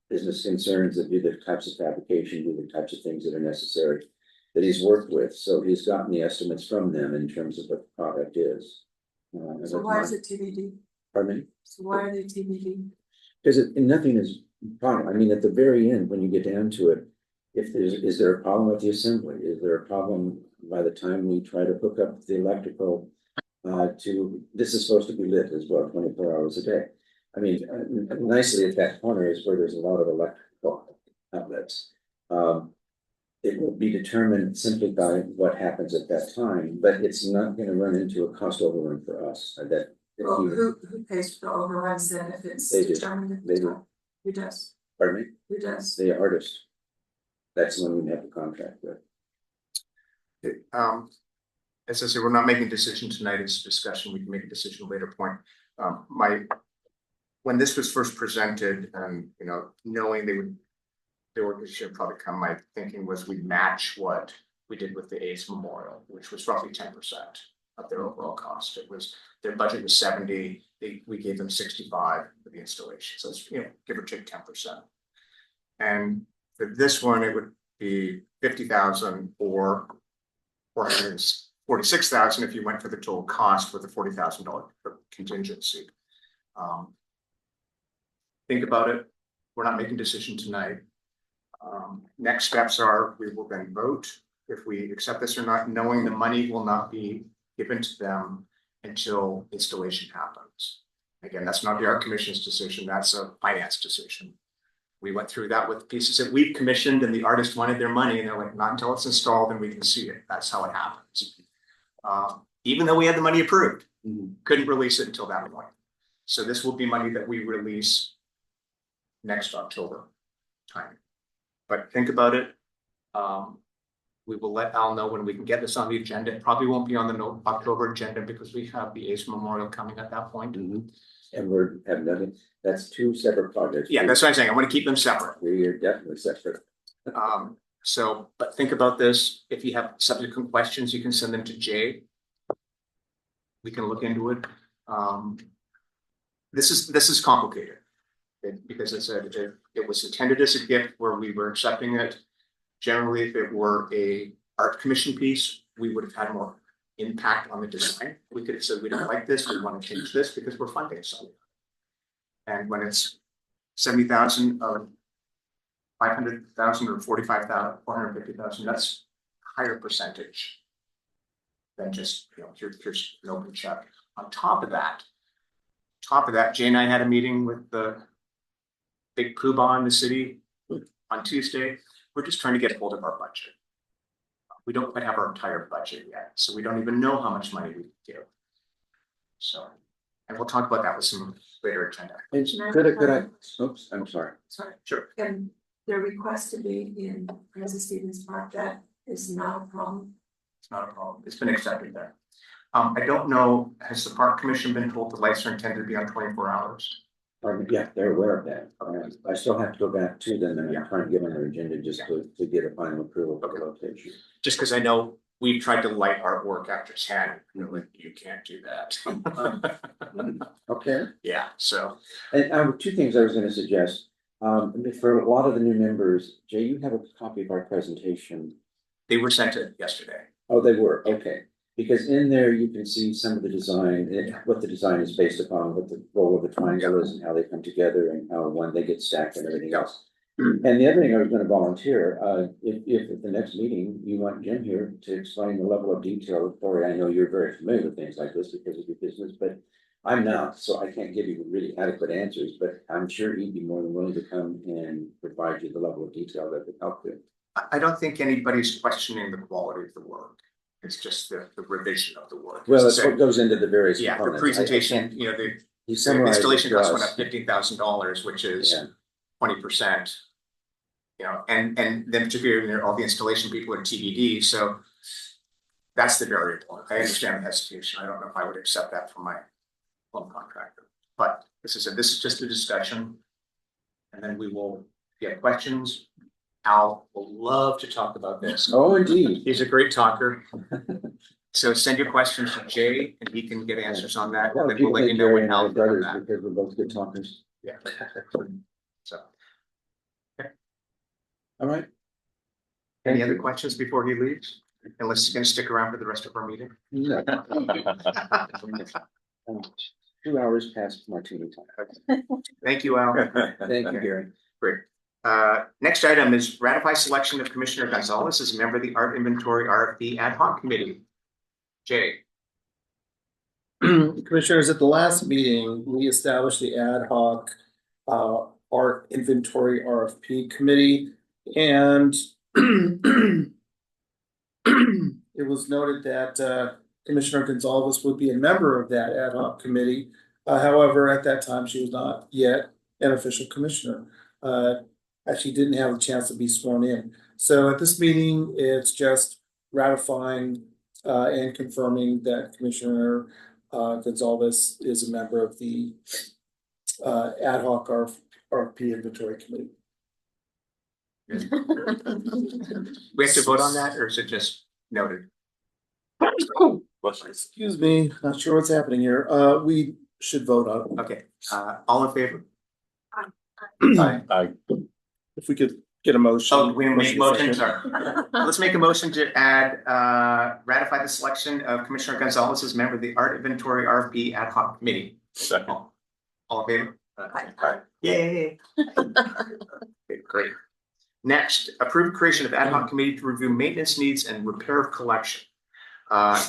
business concerns that do the types of fabrication, do the types of things that are necessary that he's worked with. So he's gotten the estimates from them in terms of what the product is. So why is it TBD? Pardon me? So why are they TBD? Because nothing is problem. I mean, at the very end, when you get down to it, is there a problem with the assembly? Is there a problem by the time we try to hook up the electrical this is supposed to be lit as well, 24 hours a day. I mean, nicely at that corner is where there's a lot of electrical outlets. It will be determined simply by what happens at that time, but it's not going to run into a cost overrun for us. Well, who pays for the overruns then if it's They do. determined at They the do. time? Who does? Pardon me? Who does? The artist. That's the one we have the contract with. As I say, we're not making a decision tonight, it's a discussion, we can make a decision at a later point. When this was first presented and, you know, knowing they should probably come, my thinking was we match what we did with the Ace Memorial, which was roughly 10% of their overall cost. It was, their budget was 70, we gave them 65 for the installation, so it's, you know, give or take 10%. And for this one, it would be 50,000 or 446,000 if you went for the total cost with a $40,000 contingency. Think about it. We're not making a decision tonight. Next steps are we will then vote if we accept this or not, knowing the money will not be given to them until installation happens. Again, that's not the Art Commission's decision, that's a finance decision. We went through that with pieces that we've commissioned and the artist wanted their money and they're like, not until it's installed and we can see it. That's how it happens. Even though we had the money approved, couldn't release it until that point. So this will be money that we release next October time. But think about it. We will let Al know when we can get this on the agenda. It probably won't be on the October agenda because we have the Ace Memorial coming at that point. And we're having nothing, that's two separate projects. Yeah, that's what I'm saying. I want to keep them separate. We are definitely separate. So, but think about this. If you have subsequent questions, you can send them to Jay. We can look into it. This is complicated. Because it was intended as a gift where we were accepting it. Generally, if it were a art commission piece, we would have had more impact on the design. We could have said, we don't like this, we want to change this because we're funding something. And when it's 70,000 of 500,000 or 45,000, 450,000, that's a higher percentage than just, you know, here's an open check. On top of that, Jay and I had a meeting with the big poobah in the city on Tuesday. We're just trying to get a hold of our budget. We don't quite have our entire budget yet, so we don't even know how much money we can give. So, and we'll talk about that with some later agenda. And could I, oops, I'm sorry. Sorry, Sure. can their request to be in Francis Stevens Park, that is not a problem. It's not a problem. It's been accepted there. I don't know, has the park commission been told the lights are intended to be on 24 hours? Yeah, they're aware of that. I still have to go back to them and Yeah. I'm trying to give them their agenda just to get a final approval of the location. Just because I know we've tried to light artwork after 10, you can't do that. Okay, Yeah, so, and two things I was gonna suggest. For a lot of the new members, Jay, you have a copy of our presentation. they were sent it yesterday. Oh, they were, okay. Because in there, you can see some of the design, what the design is based upon, what the role of the triangle is and how they come together and how when they get stacked and everything else. And the other thing I was gonna volunteer, if at the next meeting, you want Jim here to explain the level of detail, Cory, I know you're very familiar with things like this because of your business, but I'm not, so I can't give you really adequate answers, but I'm sure he'd be more than willing to come and provide you the level of detail that would help you. I don't think anybody's questioning the quality of the work. It's just the revision of the work. Well, that's what goes into the various Yeah, the components. presentation, I you know, he the summarized installation it for cost went us. up $15,000, which is Yeah. 20%. You know, and then particularly all the installation people are TBD, so that's the variable. I understand the hesitation. I don't know if I would accept that from my loan contractor. But this is just a discussion. And then we will get questions. Al will love to talk about this. Oh, indeed. He's a great talker. So send your questions to Jay and he can get answers on that. Well, And then we'll people let think you know Gary what and I Al are did on brothers that. because we're both good talkers. Yeah. So, All right. any Thank other you. questions before he leaves? Unless he's gonna stick around for the rest of our meeting. No. 2 hours past martini time. Thank you, Al. Thank you, Gary. Great. Next item is ratify selection of Commissioner Gonzalez as a member of the Art Inventory RFP Ad Hoc Committee. Jay, Commissioners, at the last meeting, we established the ad hoc art inventory RFP committee and it was noted that Commissioner Gonzalez would be a member of that ad hoc committee. However, at that time, she was not yet an official commissioner. Actually didn't have a chance to be sworn in. So at this meeting, it's just ratifying and confirming that Commissioner Gonzalez is a member of the ad hoc RFP inventory committee. we have to vote on that or is it just noted? Excuse me, not sure what's happening here. We should vote on it. Okay, all in favor? I If we could get a motion. Oh, we make motions. Let's make a motion to add, ratify the selection of Commissioner Gonzalez as member of the Art Inventory RFP Ad Hoc Committee. second. All in favor? Aye. Yay. Okay, great. Next, approve creation of ad hoc committee to review maintenance needs and repair of collection.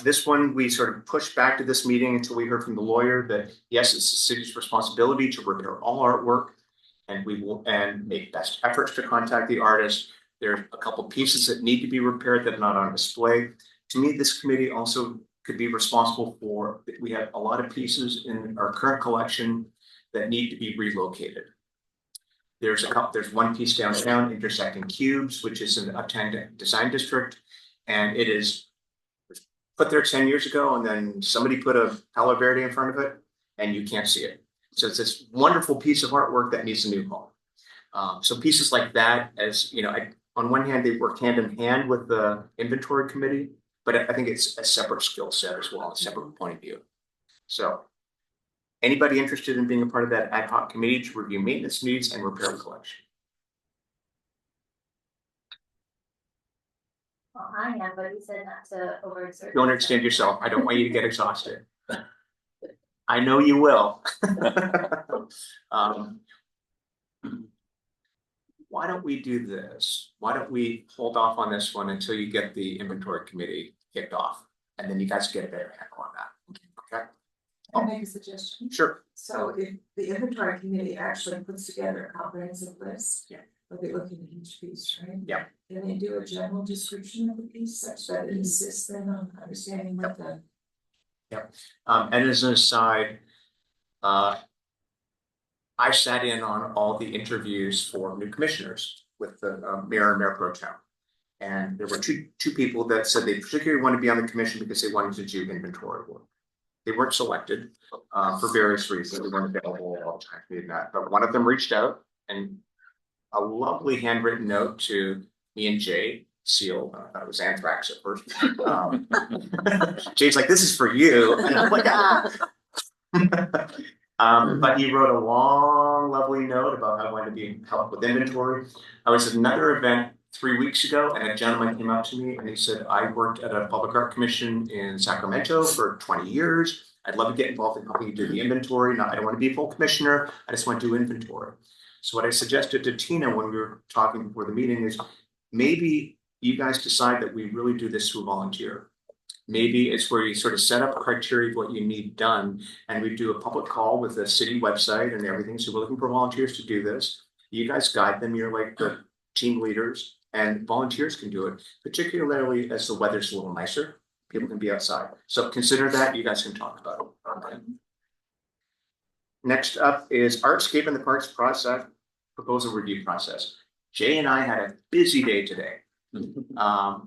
This one, we sort of pushed back to this meeting until we heard from the lawyer that yes, it's the city's responsibility to repair all artwork. And we will, and make best efforts to contact the artist. There's a couple pieces that need to be repaired that are not on display. To me, this committee also could be responsible for, we have a lot of pieces in our current collection that need to be relocated. There's one piece downtown intersecting Cubes, which is in the Uptown Design District. And it is put there 10 years ago and then somebody put a Palo Verde in front of it and you can't see it. So it's this wonderful piece of artwork that needs a new home. So pieces like that, as you know, on one hand, they work hand in hand with the inventory committee, but I think it's a separate skill set as well, a separate point of view. So anybody interested in being a part of that ad hoc committee to review maintenance needs and repair collection? Well, I am, but you said not to overexert. Don't extend yourself. I don't want you to get exhausted. I know you will. Why don't we do this? Why don't we hold off on this one until you get the inventory committee kicked off? And then you guys get a better handle on that. Okay? Can I make a suggestion? Sure. So if the inventory committee actually puts together a comprehensive list. Yeah. They'll be looking at each piece, right? Yeah. Can they do a general description of the piece such that it assists them on understanding what the. And as an aside, I sat in on all the interviews for new commissioners with the mayor and mayor pro tem. And there were two people that said they particularly wanted to be on the commission because they wanted to do inventory work. They weren't selected for various reasons. They weren't available all the time to do that. But one of them reached out and a lovely handwritten note to me and Jay sealed. I thought it was anthrax at first. Jay's like, "This is for you," and I'm like, "Ah." But he wrote a long, lovely note about how I wanted to be helped with inventory. I was at another event 3 weeks ago, and a gentleman came up to me and he said, "I worked at a public art commission in Sacramento for 20 years. I'd love to get involved in helping you do the inventory. Now, I don't want to be a full commissioner. I just want to do inventory." So what I suggested to Tina when we were talking before the meeting is maybe you guys decide that we really do this through volunteer. Maybe it's where you sort of set up a criteria of what you need done, and we do a public call with the city website and everything. So we're looking for volunteers to do this. You guys guide them. You're like the team leaders, and volunteers can do it, particularly as the weather's a little nicer. People can be outside. So consider that. You guys can talk about it. Okay. Next up is Artscape and the Parks process, proposal review process. Jay and I had a busy day today.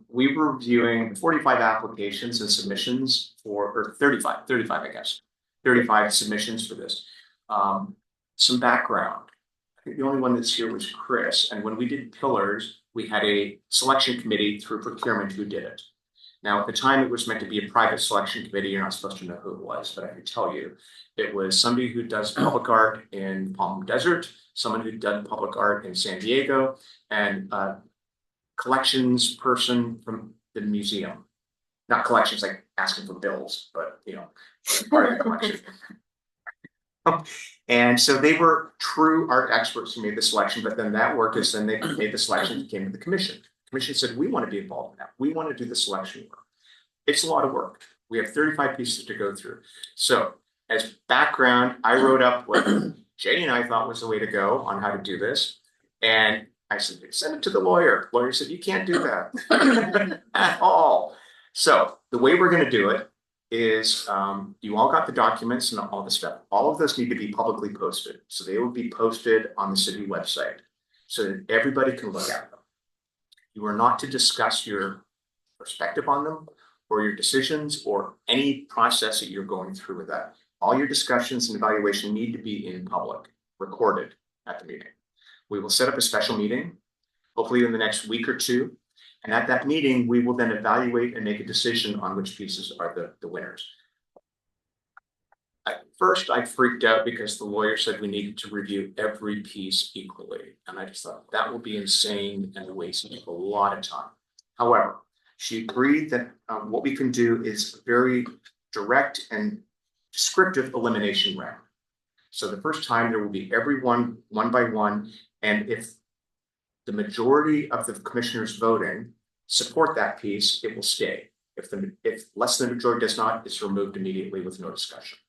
We were reviewing 45 applications and submissions or 35, I guess, 35 submissions for this. Some background. I think the only one that's here was Chris. And when we did pillars, we had a selection committee through procurement who did it. Now, at the time, it was meant to be a private selection committee. You're not supposed to know who it was, but I can tell you it was somebody who does public art in Palm Desert, someone who'd done public art in San Diego, and collections person from the museum. Not collections like asking for bills, but part of the collection. And so they were true art experts who made the selection, but then that worked is then they made the selection and came to the commission. The commission said, "We want to be involved in that. We want to do the selection work." It's a lot of work. We have 35 pieces to go through. So as background, I wrote up what Jay and I thought was the way to go on how to do this. And I said, "Send it to the lawyer." Lawyer said, "You can't do that at all." So the way we're going to do it is you all got the documents and all the stuff. All of those need to be publicly posted. So they will be posted on the city website so that everybody can look at them. You are not to discuss your perspective on them or your decisions or any process that you're going through with that. All your discussions and evaluation need to be in public, recorded at the meeting. We will set up a special meeting, hopefully in the next week or two. And at that meeting, we will then evaluate and make a decision on which pieces are the winners. At first, I freaked out because the lawyer said we needed to review every piece equally. And I just thought that will be insane and waste a lot of time. However, she agreed that what we can do is a very direct and descriptive elimination round. So the first time there will be everyone one by one. And if the majority of the commissioners voting support that piece, it will stay. If less than the majority does not, it's removed immediately with no discussion.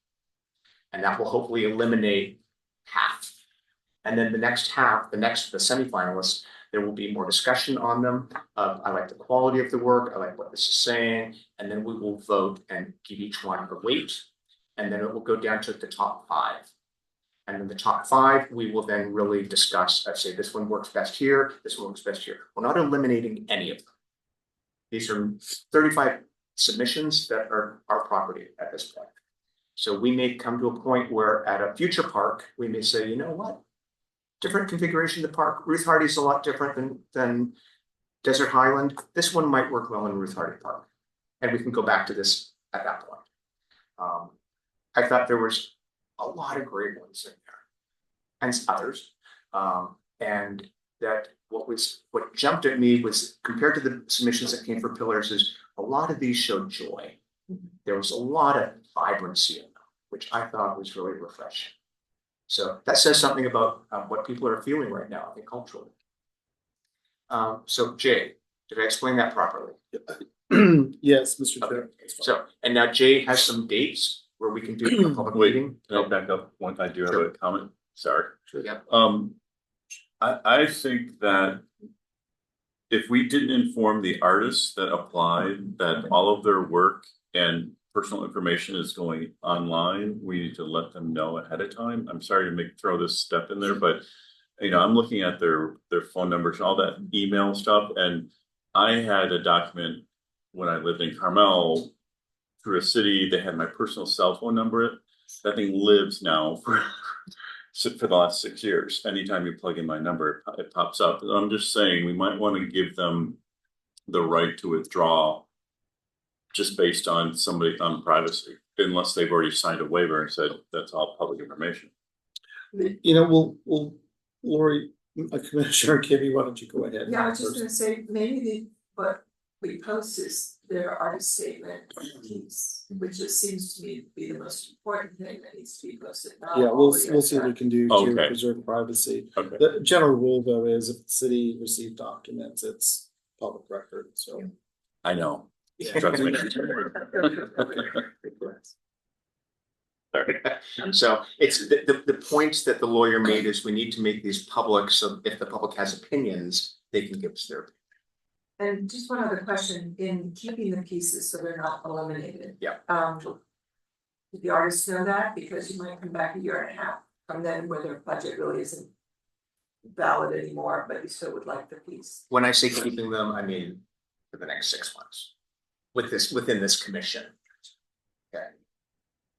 And that will hopefully eliminate half. And then the next half, the semifinalists, there will be more discussion on them. I like the quality of the work. I like what this is saying. And then we will vote and give each one a weight. And then it will go down to the top 5. And in the top 5, we will then really discuss, I'd say this one works best here, this one works best here. We're not eliminating any of them. These are 35 submissions that are our property at this point. So we may come to a point where at a future park, we may say, you know what? Different configuration of the park. Ruth Hardy's a lot different than Desert Highland. This one might work well in Ruth Hardy Park. And we can go back to this at that point. I thought there was a lot of great ones in there and others. And that what jumped at me was compared to the submissions that came for pillars is a lot of these showed joy. There was a lot of vibrancy in them, which I thought was really refreshing. So that says something about what people are feeling right now, I think, culturally. So Jay, did I explain that properly? Yes, Mr. Chair. Okay. So, and now Jay has some dates where we can do a public meeting. Can I back up one? I do have a comment. Sorry. Sure, yeah. I think that if we didn't inform the artists that applied that all of their work and personal information is going online, we need to let them know ahead of time. I'm sorry to throw this step in there, but you know, I'm looking at their phone numbers and all that email stuff, and I had a document when I lived in Carmel through a city, they had my personal cell phone number. That thing lives now for the last 6 years. Anytime you plug in my number, it pops up. I'm just saying, we might want to give them the right to withdraw just based on somebody on privacy, unless they've already signed a waiver and said that's all public information. You know, we'll, Lori, Commissioner Kibbe, why don't you go ahead? Yeah, I was just gonna say, maybe what we post is their artist statement piece, which just seems to me to be the most important thing that needs to be posted. not Yeah, all we'll the see what we other- can do to Okay. preserve privacy. Okay. The general rule though is if the city received documents, it's public record, so. I know. Yeah. Trust me. Sorry. So it's the points that the lawyer made is we need to make these public, so if the public has opinions, they can give us their. And just one other question, in keeping the pieces so they're not eliminated. Yeah. Did the artists know that? Because you might come back a year and a half from then where their budget really isn't valid anymore, but you still would like the piece. When I say keeping them, I mean for the next 6 months. Within this commission. Okay.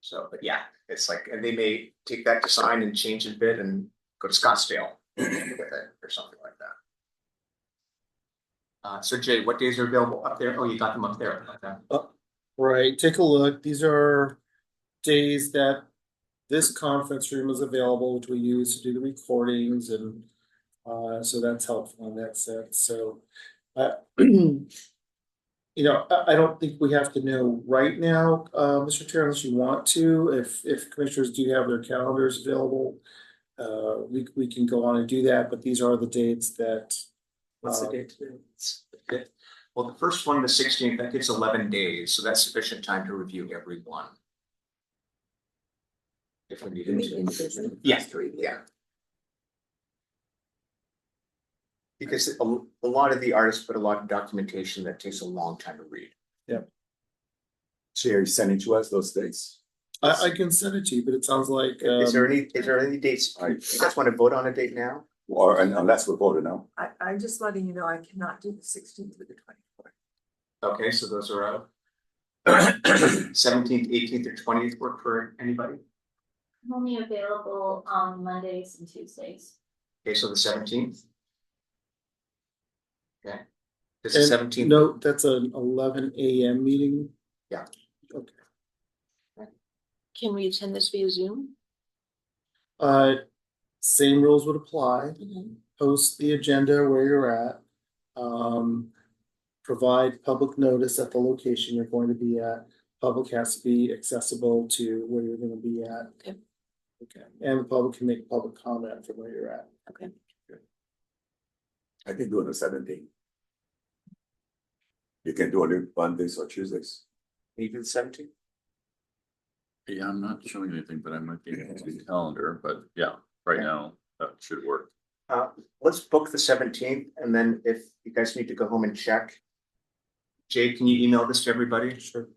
So, but yeah, it's like, and they may take that design and change it a bit and go to Scottsdale with it or something like that. So Jay, what days are available up there? Oh, you got them up there. Okay. Right, take a look. These are days that this conference room is available, which we use to do the recordings and so that's helpful in that sense. So you know, I don't think we have to know right now, Mr. Chair, unless you want to, if commissioners do have their calendars available. We can go on and do that, but these are the dates that. What's the date today? It's the 5th. Well, the first one, the 16th, that gives 11 days, so that's sufficient time to review every one. If we need to. Yeah, yeah. Because a lot of the artists put a lot of documentation that takes a long time to read. So you're sending to us those dates? I can send it to you, but it sounds like. Is there any dates? You guys want to vote on a date now? Or unless we're voted now. I'm just letting you know I cannot do the 16th or the 24th. Okay, so those are out. 17th, 18th, or 20th work for anybody? I'm only available on Mondays and Tuesdays. Okay, so the 17th. Okay. This is And 17th. No, that's an 11 a.m. meeting. Yeah. Okay. Can we attend this via Zoom? Same rules would apply. Mhm. Post the agenda where you're at. Provide public notice at the location you're going to be at. Public has to be accessible to where you're gonna be at. Okay. Okay, and the public can make public comment from where you're at. Okay. I can do it on the 17th. You can do it on Mondays or Tuesdays. Even 17th? Yeah, I'm not showing anything, but I might be able to the calendar, but yeah, right now, that should work. Let's book the 17th, and then if you guys need to go home and check. Jay, can you email this to everybody? Sure.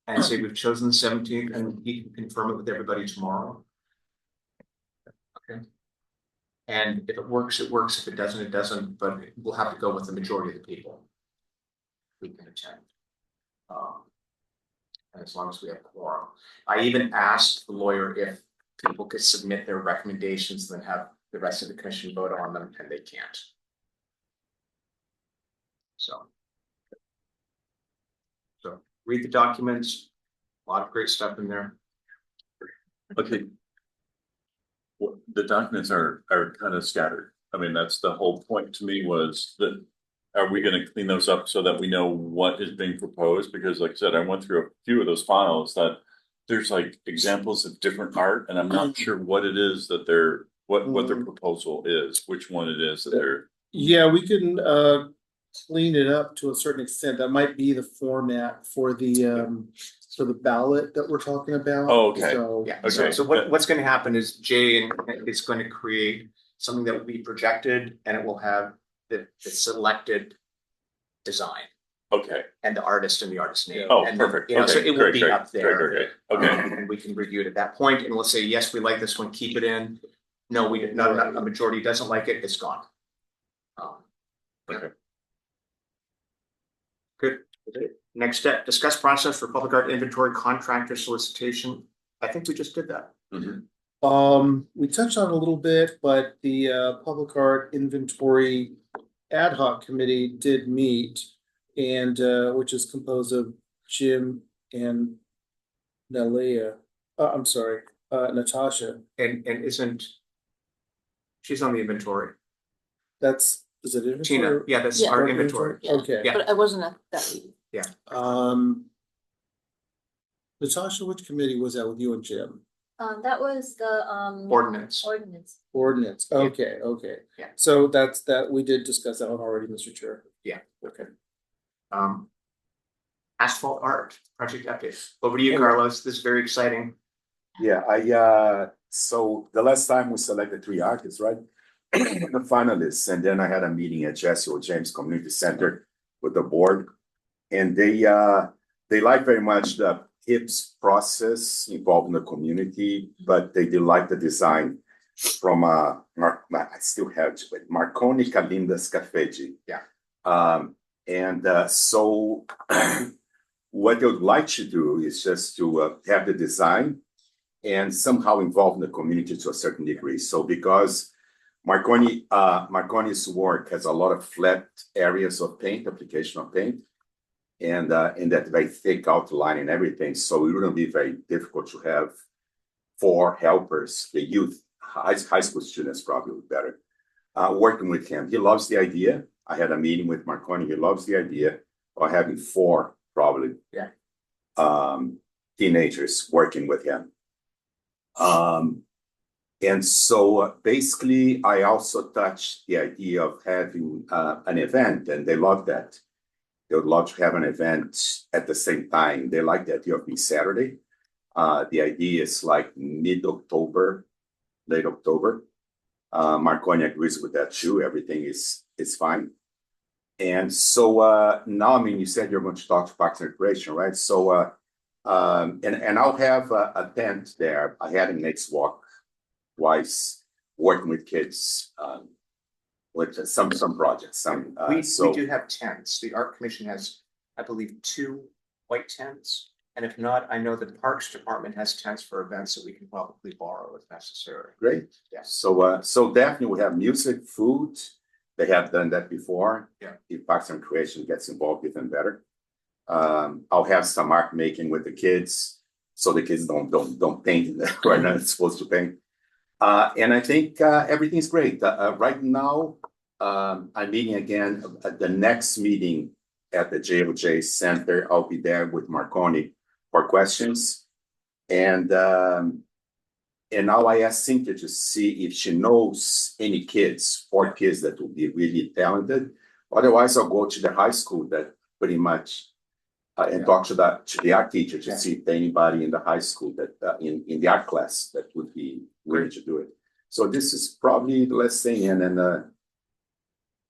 And say we've chosen the 17th, and he can confirm it with everybody tomorrow. Okay. And if it works, it works. If it doesn't, it doesn't, but we'll have to go with the majority of the people. We can attend. And as long as we have quorum. I even asked the lawyer if people could submit their recommendations, then have the rest of the commission vote on them, and they can't. So read the documents, a lot of great stuff in there. Okay. Well, the documents are kind of scattered. I mean, that's the whole point to me was that, are we gonna clean those up so that we know what is being proposed? Because like I said, I went through a few of those files that there's like examples of different art, and I'm not sure what it is that they're, what their proposal is, which one it is that they're. Yeah, we can clean it up to a certain extent. That might be the format for the ballot that we're talking about. Oh, okay. So, Yeah, Okay. so what's gonna happen is Jay is going to create something that will be projected, and it will have the selected design Okay. and the artist and the artist name. Oh, And then, perfect. you know, so Okay, it will great, be great, up there. great. Okay. And we can review it at that point, and we'll say, yes, we like this one, keep it in. No, we did not, a majority doesn't like it, it's gone. Okay. Good. Next step, discuss process for public art inventory contractor solicitation. I think we just did that. We touched on it a little bit, but the public art inventory ad hoc committee did meet. And which is composed of Jim and Natasha. And isn't. She's on the inventory. Is it inventory? Tina, yeah, that's Yeah. our inventory. Yeah. Okay. Yeah. But I wasn't at that meeting. Natasha, which committee was that with you and Jim? That was the Ordinance. Ordinance, okay. Yeah. So that's that, we did discuss that one already, Mr. Chair. Yeah, okay. Asphalt art project update. Over to you, Carlos. This is very exciting. Yeah, so the last time we selected 3 artists, right? The finalists, and then I had a meeting at Jesse O. James Community Center with the board. And they like very much the HIPS process involved in the community, but they did like the design from I still have to, but Marconi Calinda Scafetti. Yeah. So what they would like to do is just to have the design and somehow involve the community to a certain degree. So because Marconi's work has a lot of flat areas of paint, application of paint, and in that very thick outline and everything. So it wouldn't be very difficult to have 4 helpers, the youth, high school students probably would be better, working with him. He loves the idea. I had a meeting with Marconi. He loves the idea of having 4 probably teenagers working with him. And so basically, I also touched the idea of having an event, and they love that. They would love to have an event at the same time. They like the idea of being Saturday. The idea is like mid-October, late October. Marconi agrees with that too. Everything is fine. And so now, I mean, you said you're going to talk to Parks and Recreation, right? So, and I'll have a tent there. I had a next walk twice, working with kids with some projects. We do have tents. The art commission has, I believe, 2 white tents. And if not, I know the Parks Department has tents for events that we can probably borrow if necessary. Great. Yeah. So definitely we have music, food. They have done that before. Yeah. If Parks and Recreation gets involved, even better. I'll have some art making with the kids, so the kids don't paint where they're not supposed to paint. And I think everything's great. Right now, I'm meeting again at the next meeting at the JOJ Center. I'll be there with Marconi for questions. And now I asked Cynthia to see if she knows any kids, 4 kids that will be really talented. Otherwise, I'll go to the high school that pretty much and talk to the art teacher to see if anybody in the high school that in the art class that would be willing to do it. So this is probably the last thing, and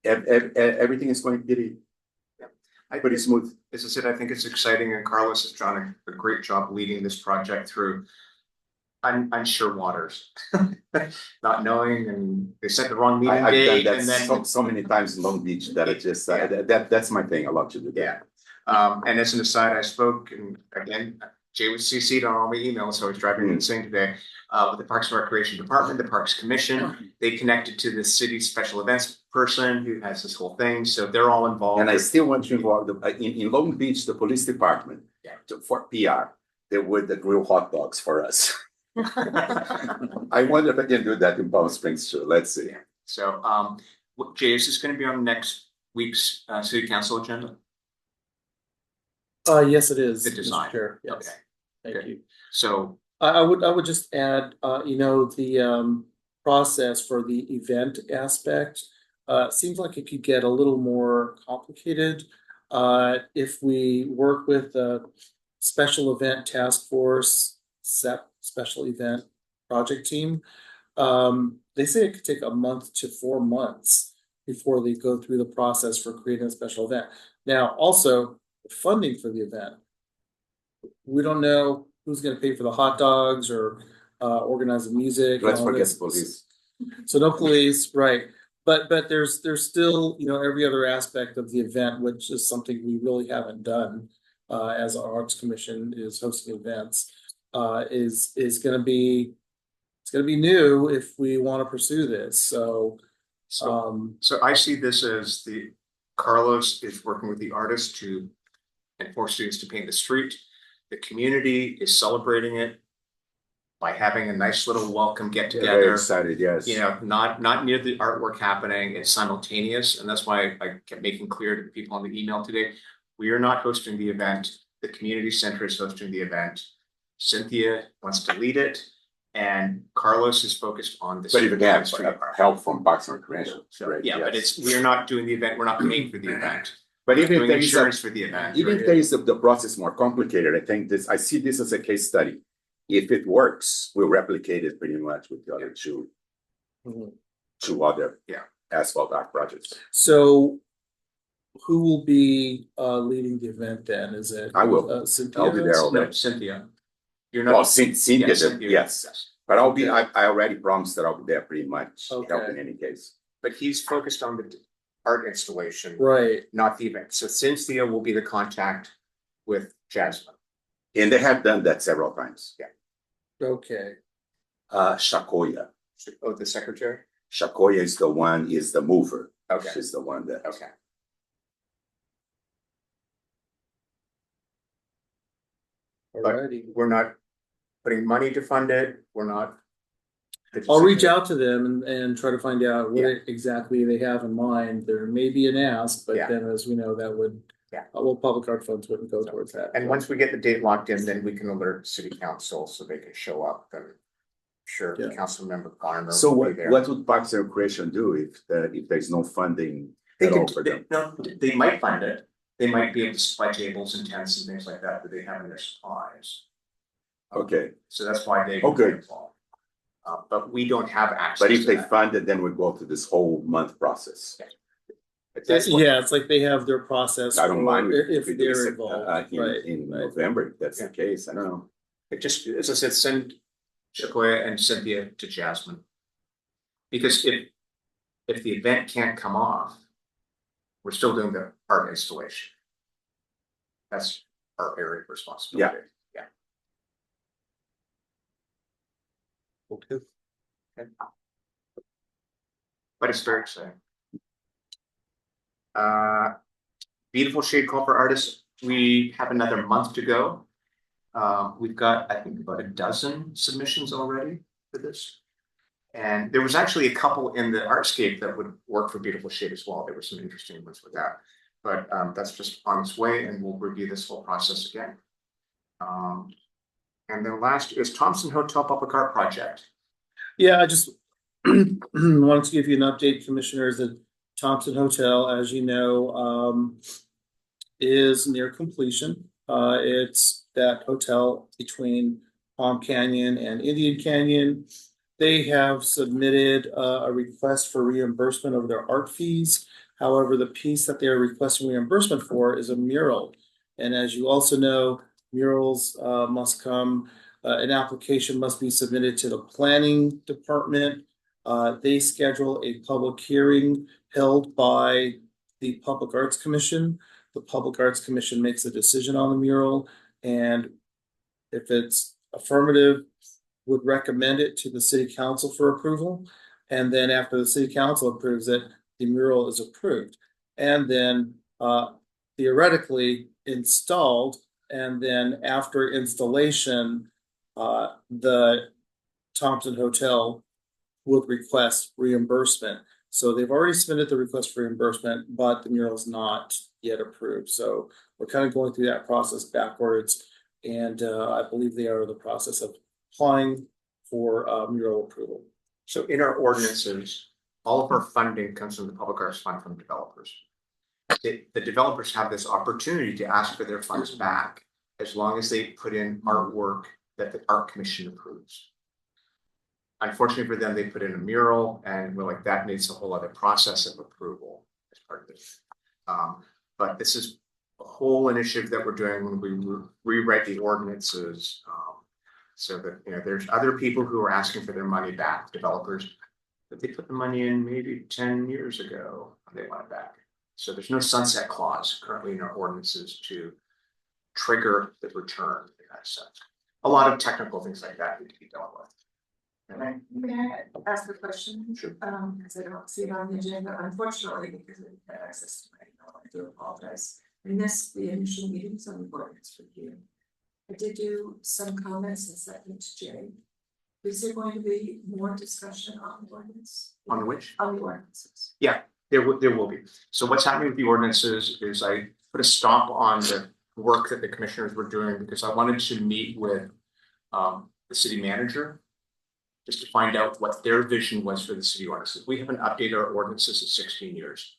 everything is going pretty smooth. As I said, I think it's exciting, and Carlos has done a great job leading this project through unsure waters, not knowing, and they set the wrong meeting date, I've and done then that so many times in Long Beach that it just that's my thing. I love to do that. yeah. And as an aside, I spoke, and again, Jay was CC'd on all my emails, so I was driving insane today. With the Parks and Recreation Department, the Parks Commission, they connected to the city's special events person who has this whole thing, so they're all involved. And I still want to involve in Long Beach, the police department, for PR, they would grill hot dogs for us. I wonder if I can do that in Palm Springs too. Let's see. So, Jay, is this going to be on next week's city council agenda? Yes, it is. The design. Mr. Chair. Yes. Okay. Thank Good. you. So, I would just add, the process for the event aspect seems like it could get a little more complicated if we work with the special event task force, special event project team. They say it could take a month to 4 months before they go through the process for creating a special event. Now, also funding for the event. We don't know who's going to pay for the hot dogs or organize the music. Let's forget the police. So no police, right? But there's still, you know, every other aspect of the event, which is something we really haven't done. As our Arts Commission is hosting events, is gonna be, it's gonna be new if we want to pursue this, so. So I see this as Carlos is working with the artists to enforce students to paint the street. The community is celebrating it by having a nice little welcome get Very together. excited, yes. You know, not near the artwork happening, it's simultaneous, and that's why I kept making clear to people on the email today. We are not hosting the event, the community center is hosting the event. Cynthia wants to lead it, and Carlos is focused on the. But if you have street art. help from Parks and Recreation, So, great, yeah, but yes. we are not doing the event, we're not paying for the event. But even if Doing there is insurance for the event. even if there is the process more complicated, I see this as a case study. If it works, we'll replicate it pretty much with the other two other asphalt art projects. So who will be leading the event then? Is it? I will. Cynthia? I'll be there all No, day. Cynthia. You're Well, not. Cynthia, Yes, Cynthia, yes, but I'll be, I already promised that I'll be there pretty much, help Okay. in any case. But he's focused on the art installation, Right, not the event. So Cynthia will be the contact with Jasmine. And they have done that several times. okay. Shakoya. Oh, the secretary? Shakoya is the mover. Okay. She's the one that. Okay. Alrighty. We're not putting money to fund it. We're not. I'll reach out to them and try to find out what Yeah. exactly they have in mind. There may be an ask, but Yeah. then as we know, that would. Yeah. Well, public art funds wouldn't go towards that. And once we get the date locked in, then we can alert city council so they can show up and. Sure, Yeah. council member Garner So will be there. what would Parks and Recreation do if there's no funding They at all could, for them? they might fund it. They might be able to supply tables and tents and things like that they have in their supplies. Okay, So that's why they. Okay. involved. But we don't have access. but if to they that. fund it, then we go through this whole month process. But that's what- Yeah, it's like they have their process. I don't for mind If we do they're this, involved, in right? Right. November, if that's the Yeah. case, I don't know. It just, as I said, send Shakoya and Cynthia to Jasmine. Because if the event can't come off, we're still doing the art installation. That's our area of responsibility. Yeah. Okay. But it's very exciting. Beautiful Shade Call for Artists, we have another month to go. We've got, I think, about a dozen submissions already for this. And there was actually a couple in the Artscape that would work for Beautiful Shade as well. There were some interesting ones with that. But that's just on its way and we'll review this whole process again. And then last is Thompson Hotel Public Art Project. Yeah, I just wanted to give you an update, commissioners, that Thompson Hotel, as you know, is near completion. It's that hotel between Palm Canyon and Indian Canyon. They have submitted a request for reimbursement of their art fees. However, the piece that they are requesting reimbursement for is a mural. And as you also know, murals must come, an application must be submitted to the planning department. They schedule a public hearing held by the Public Arts Commission. The Public Arts Commission makes a decision on the mural, and if it's affirmative, would recommend it to the city council for approval. And then after the city council approves it, the mural is approved. And then theoretically installed, and then after installation, the Thompson Hotel would request reimbursement. So they've already submitted the request for reimbursement, but the mural is not yet approved. So we're kind of going through that process backwards. And I believe they are in the process of applying for mural approval. So in our ordinances, all of our funding comes from the Public Arts Fund from developers. The developers have this opportunity to ask for their funds back as long as they put in artwork that the Art Commission approves. Unfortunately for them, they put in a mural and we're like, that needs a whole other process of approval as part of this. But this is a whole initiative that we're doing when we rewrite the ordinances. So that, you know, there's other people who are asking for their money back, developers. But they put the money in maybe 10 years ago, and they want it back. So there's no sunset clause currently in our ordinances to trigger the return in that sense. A lot of technical things like that need to be dealt with. Right, may I ask a question? Sure. Because I don't see it on the agenda, unfortunately, because I didn't have access to my email, I do apologize. I missed the initial meetings on the ordinance review. I did do some comments and sent to Jay. Is there going to be more discussion on the ordinance? On which? On the ordinances. There will be. So what's happening with the ordinances is I put a stop on the work that the commissioners were doing because I wanted to meet with the city manager. Just to find out what their vision was for the city ordinances. We haven't updated our ordinances in 16 years.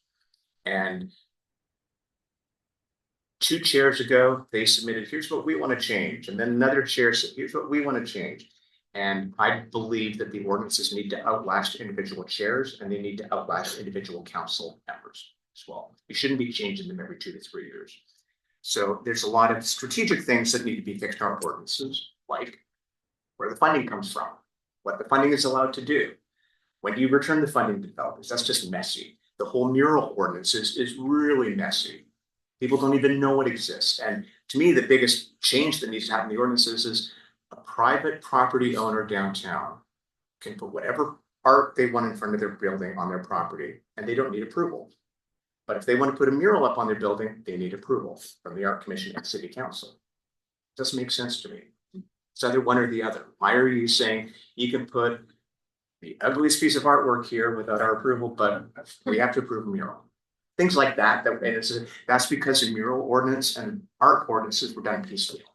And 2 chairs ago, they submitted, here's what we want to change. And then another chair said, here's what we want to change. And I believe that the ordinances need to outlast individual chairs and they need to outlast individual council members as well. You shouldn't be changing them every 2 to 3 years. So there's a lot of strategic things that need to be fixed in our ordinances, like where the funding comes from, what the funding is allowed to do. When do you return the funding to developers? That's just messy. The whole mural ordinance is really messy. People don't even know it exists. And to me, the biggest change that needs to happen in the ordinances is a private property owner downtown can put whatever art they want in front of their building on their property, and they don't need approval. But if they want to put a mural up on their building, they need approval from the art commission and city council. Doesn't make sense to me. It's either one or the other. Why are you saying you can put the ugliest piece of artwork here without our approval, but we have to approve a mural? Things like that, that's because the mural ordinance and art ordinances were done piecemeal.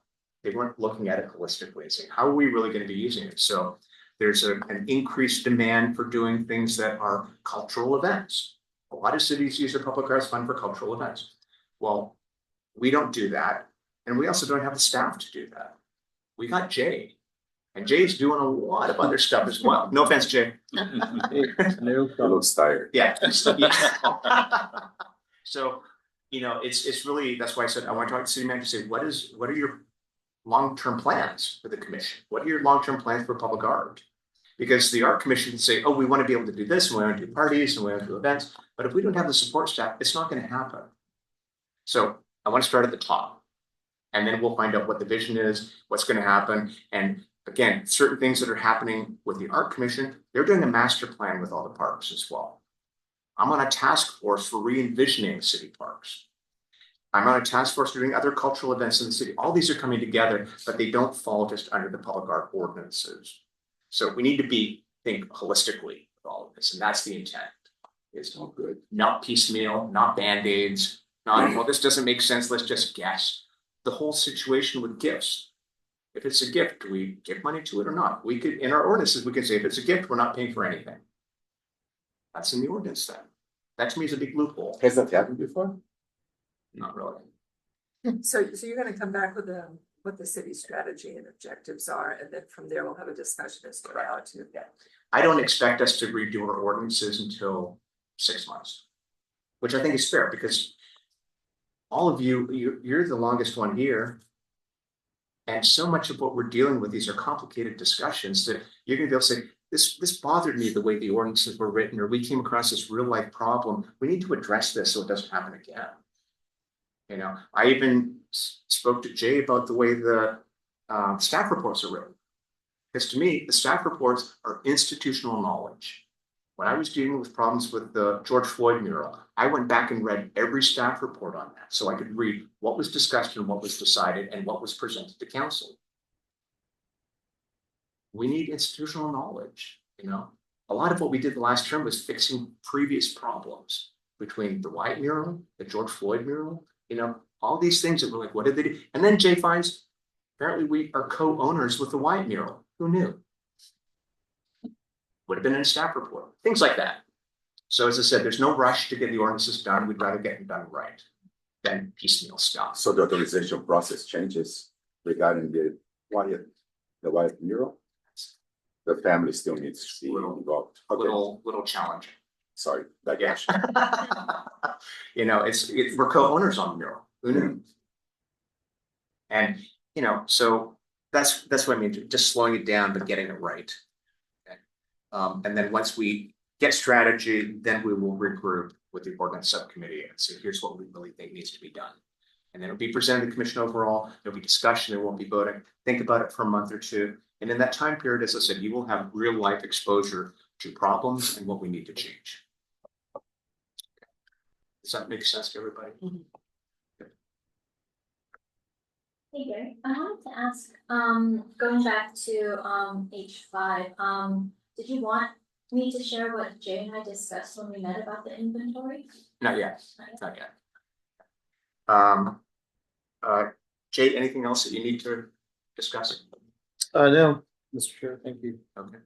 They weren't looking at it holistically and saying, how are we really going to be using it? So there's an increased demand for doing things that are cultural events. A lot of cities use their public arts fund for cultural events. Well, we don't do that. And we also don't have the staff to do that. We got Jay, and Jay's doing a lot of other stuff as well. No offense, Jay. It looks tired. Yeah. So, it's really, that's why I said, I want to talk to city manager, say, what are your long-term plans for the commission? What are your long-term plans for public art? Because the art commission can say, oh, we want to be able to do this, and we want to do parties, and we want to do events. But if we don't have the support staff, it's not going to happen. So I want to start at the top. And then we'll find out what the vision is, what's going to happen. And again, certain things that are happening with the art commission, they're doing a master plan with all the parks as well. I'm on a task force for re-envisioning city parks. I'm on a task force doing other cultural events in the city. All these are coming together, but they don't fall just under the public art ordinances. So we need to think holistically with all of this. And that's the intent. It's not good, not piecemeal, not band-aids, not, well, this doesn't make sense, let's just guess. The whole situation with gifts. If it's a gift, do we give money to it or not? We could, in our ordinances, we could say if it's a gift, we're not paying for anything. That's in the ordinance then. That to me is a big loophole. Has that happened before? Not really. So you're gonna come back with what the city's strategy and objectives are, and then from there we'll have a discussion as to how to. I don't expect us to redo our ordinances until 6 months, which I think is fair because all of you're the longest one here. And so much of what we're dealing with, these are complicated discussions that you're gonna be able to say, this bothered me the way the ordinances were written, or we came across this real life problem. We need to address this so it doesn't happen again. I even spoke to Jay about the way the staff reports are written. Because to me, the staff reports are institutional knowledge. When I was dealing with problems with the George Floyd mural, I went back and read every staff report on that so I could read what was discussed and what was decided and what was presented to council. We need institutional knowledge, A lot of what we did the last term was fixing previous problems between the Wyatt mural, the George Floyd mural, all these things that were like, what did they do? And then Jay finds, apparently we are co-owners with the Wyatt mural. Who knew? Would have been in a staff report, things like that. So as I said, there's no rush to get the ordinances done. We'd rather get them done right than piecemeal stuff. So the authorization process changes regarding the Wyatt mural? The family still needs to be involved. Okay. Little challenge. Sorry, Yeah. We're co-owners on the mural. Who knew? And so that's what I mean. Just slowing it down, but getting it right. And then once we get strategy, then we will regroup with the ordinance subcommittee and say, here's what we really think needs to be done. And then it'll be presented to the commission overall, there'll be discussion, there won't be voting, think about it for a month or two. And in that time period, as I said, you will have real life exposure to problems and what we need to change. Does that make sense to everybody? Hey Gary, I wanted to ask, going back to H5, did you want me to share what Jay and I discussed when we met about the inventory? Not yet, Not yet. not yet. Jay, anything else that you need to discuss? No, Mr. Chair, thank you. Okay.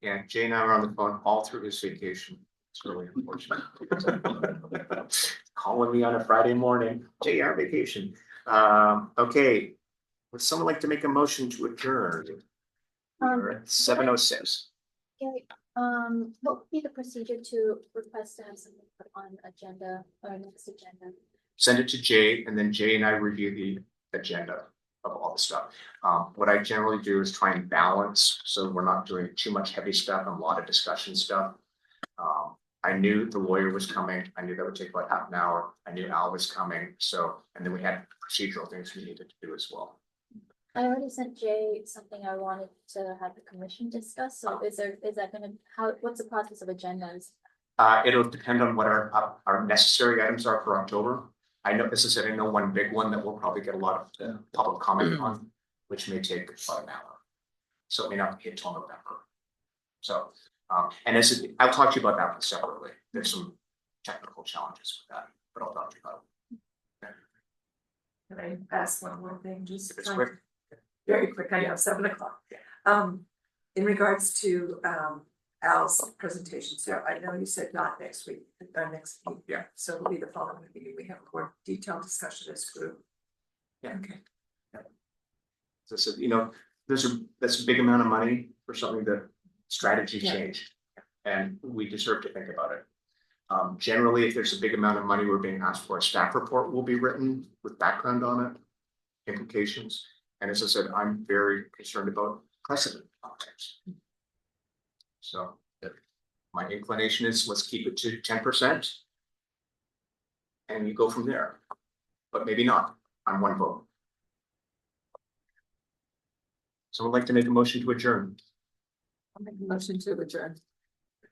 Yeah, Jay and I were on the phone all through his vacation. It's really unfortunate. Calling me on a Friday morning, Jay, our vacation. Okay. Would someone like to make a motion to adjourn? We're at 7:06. Gary, what would be the procedure to request to have something put on agenda or next agenda? Send it to Jay, and then Jay and I review the agenda of all the stuff. What I generally do is try and balance, so we're not doing too much heavy stuff and a lot of discussion stuff. I knew the lawyer was coming. I knew that would take about half an hour. I knew Al was coming, so, and then we had procedural things we needed to do as well. I already sent Jay something I wanted to have the commission discuss, so is that gonna, what's the process of agendas? It'll depend on what our necessary items are for October. I know, as I said, I know one big one that we'll probably get a lot of public comment on, which may take about an hour. So it may not hit till November. So, and I'll talk to you about that separately. There's some technical challenges with that, but I'll talk to you about it. Can I ask one more thing, just If it's quick. very quick, I know, 7:00. In regards to Al's presentation, so I know you said not next week, next week. Yeah. So it'll be the following meeting, we have a more detailed discussion as a group. Yeah. Okay. So I said, you know, that's a big amount of money for something that strategy Yeah. changed. And we deserve to think about it. Generally, if there's a big amount of money we're being asked for, a staff report will be written with background on it, implications. And as I said, I'm very concerned about precedent politics. So my inclination is let's keep it to 10%. And you go from there, but maybe not on one vote. Someone like to make a motion to adjourn? I'll make a motion to adjourn.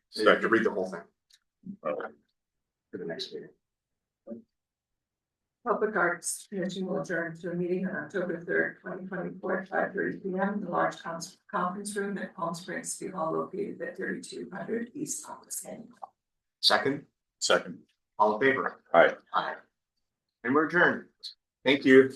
So you have to read the whole thing. For the next meeting. Public Arts Commission will adjourn to a meeting on October 3rd, 2024 at 5:30 p.m. in the large conference room at Palm Springs City Hall located at 3200 East Thomas Avenue. Second, Second. all in favor? Aye. Aye. And we're adjourned. Thank you.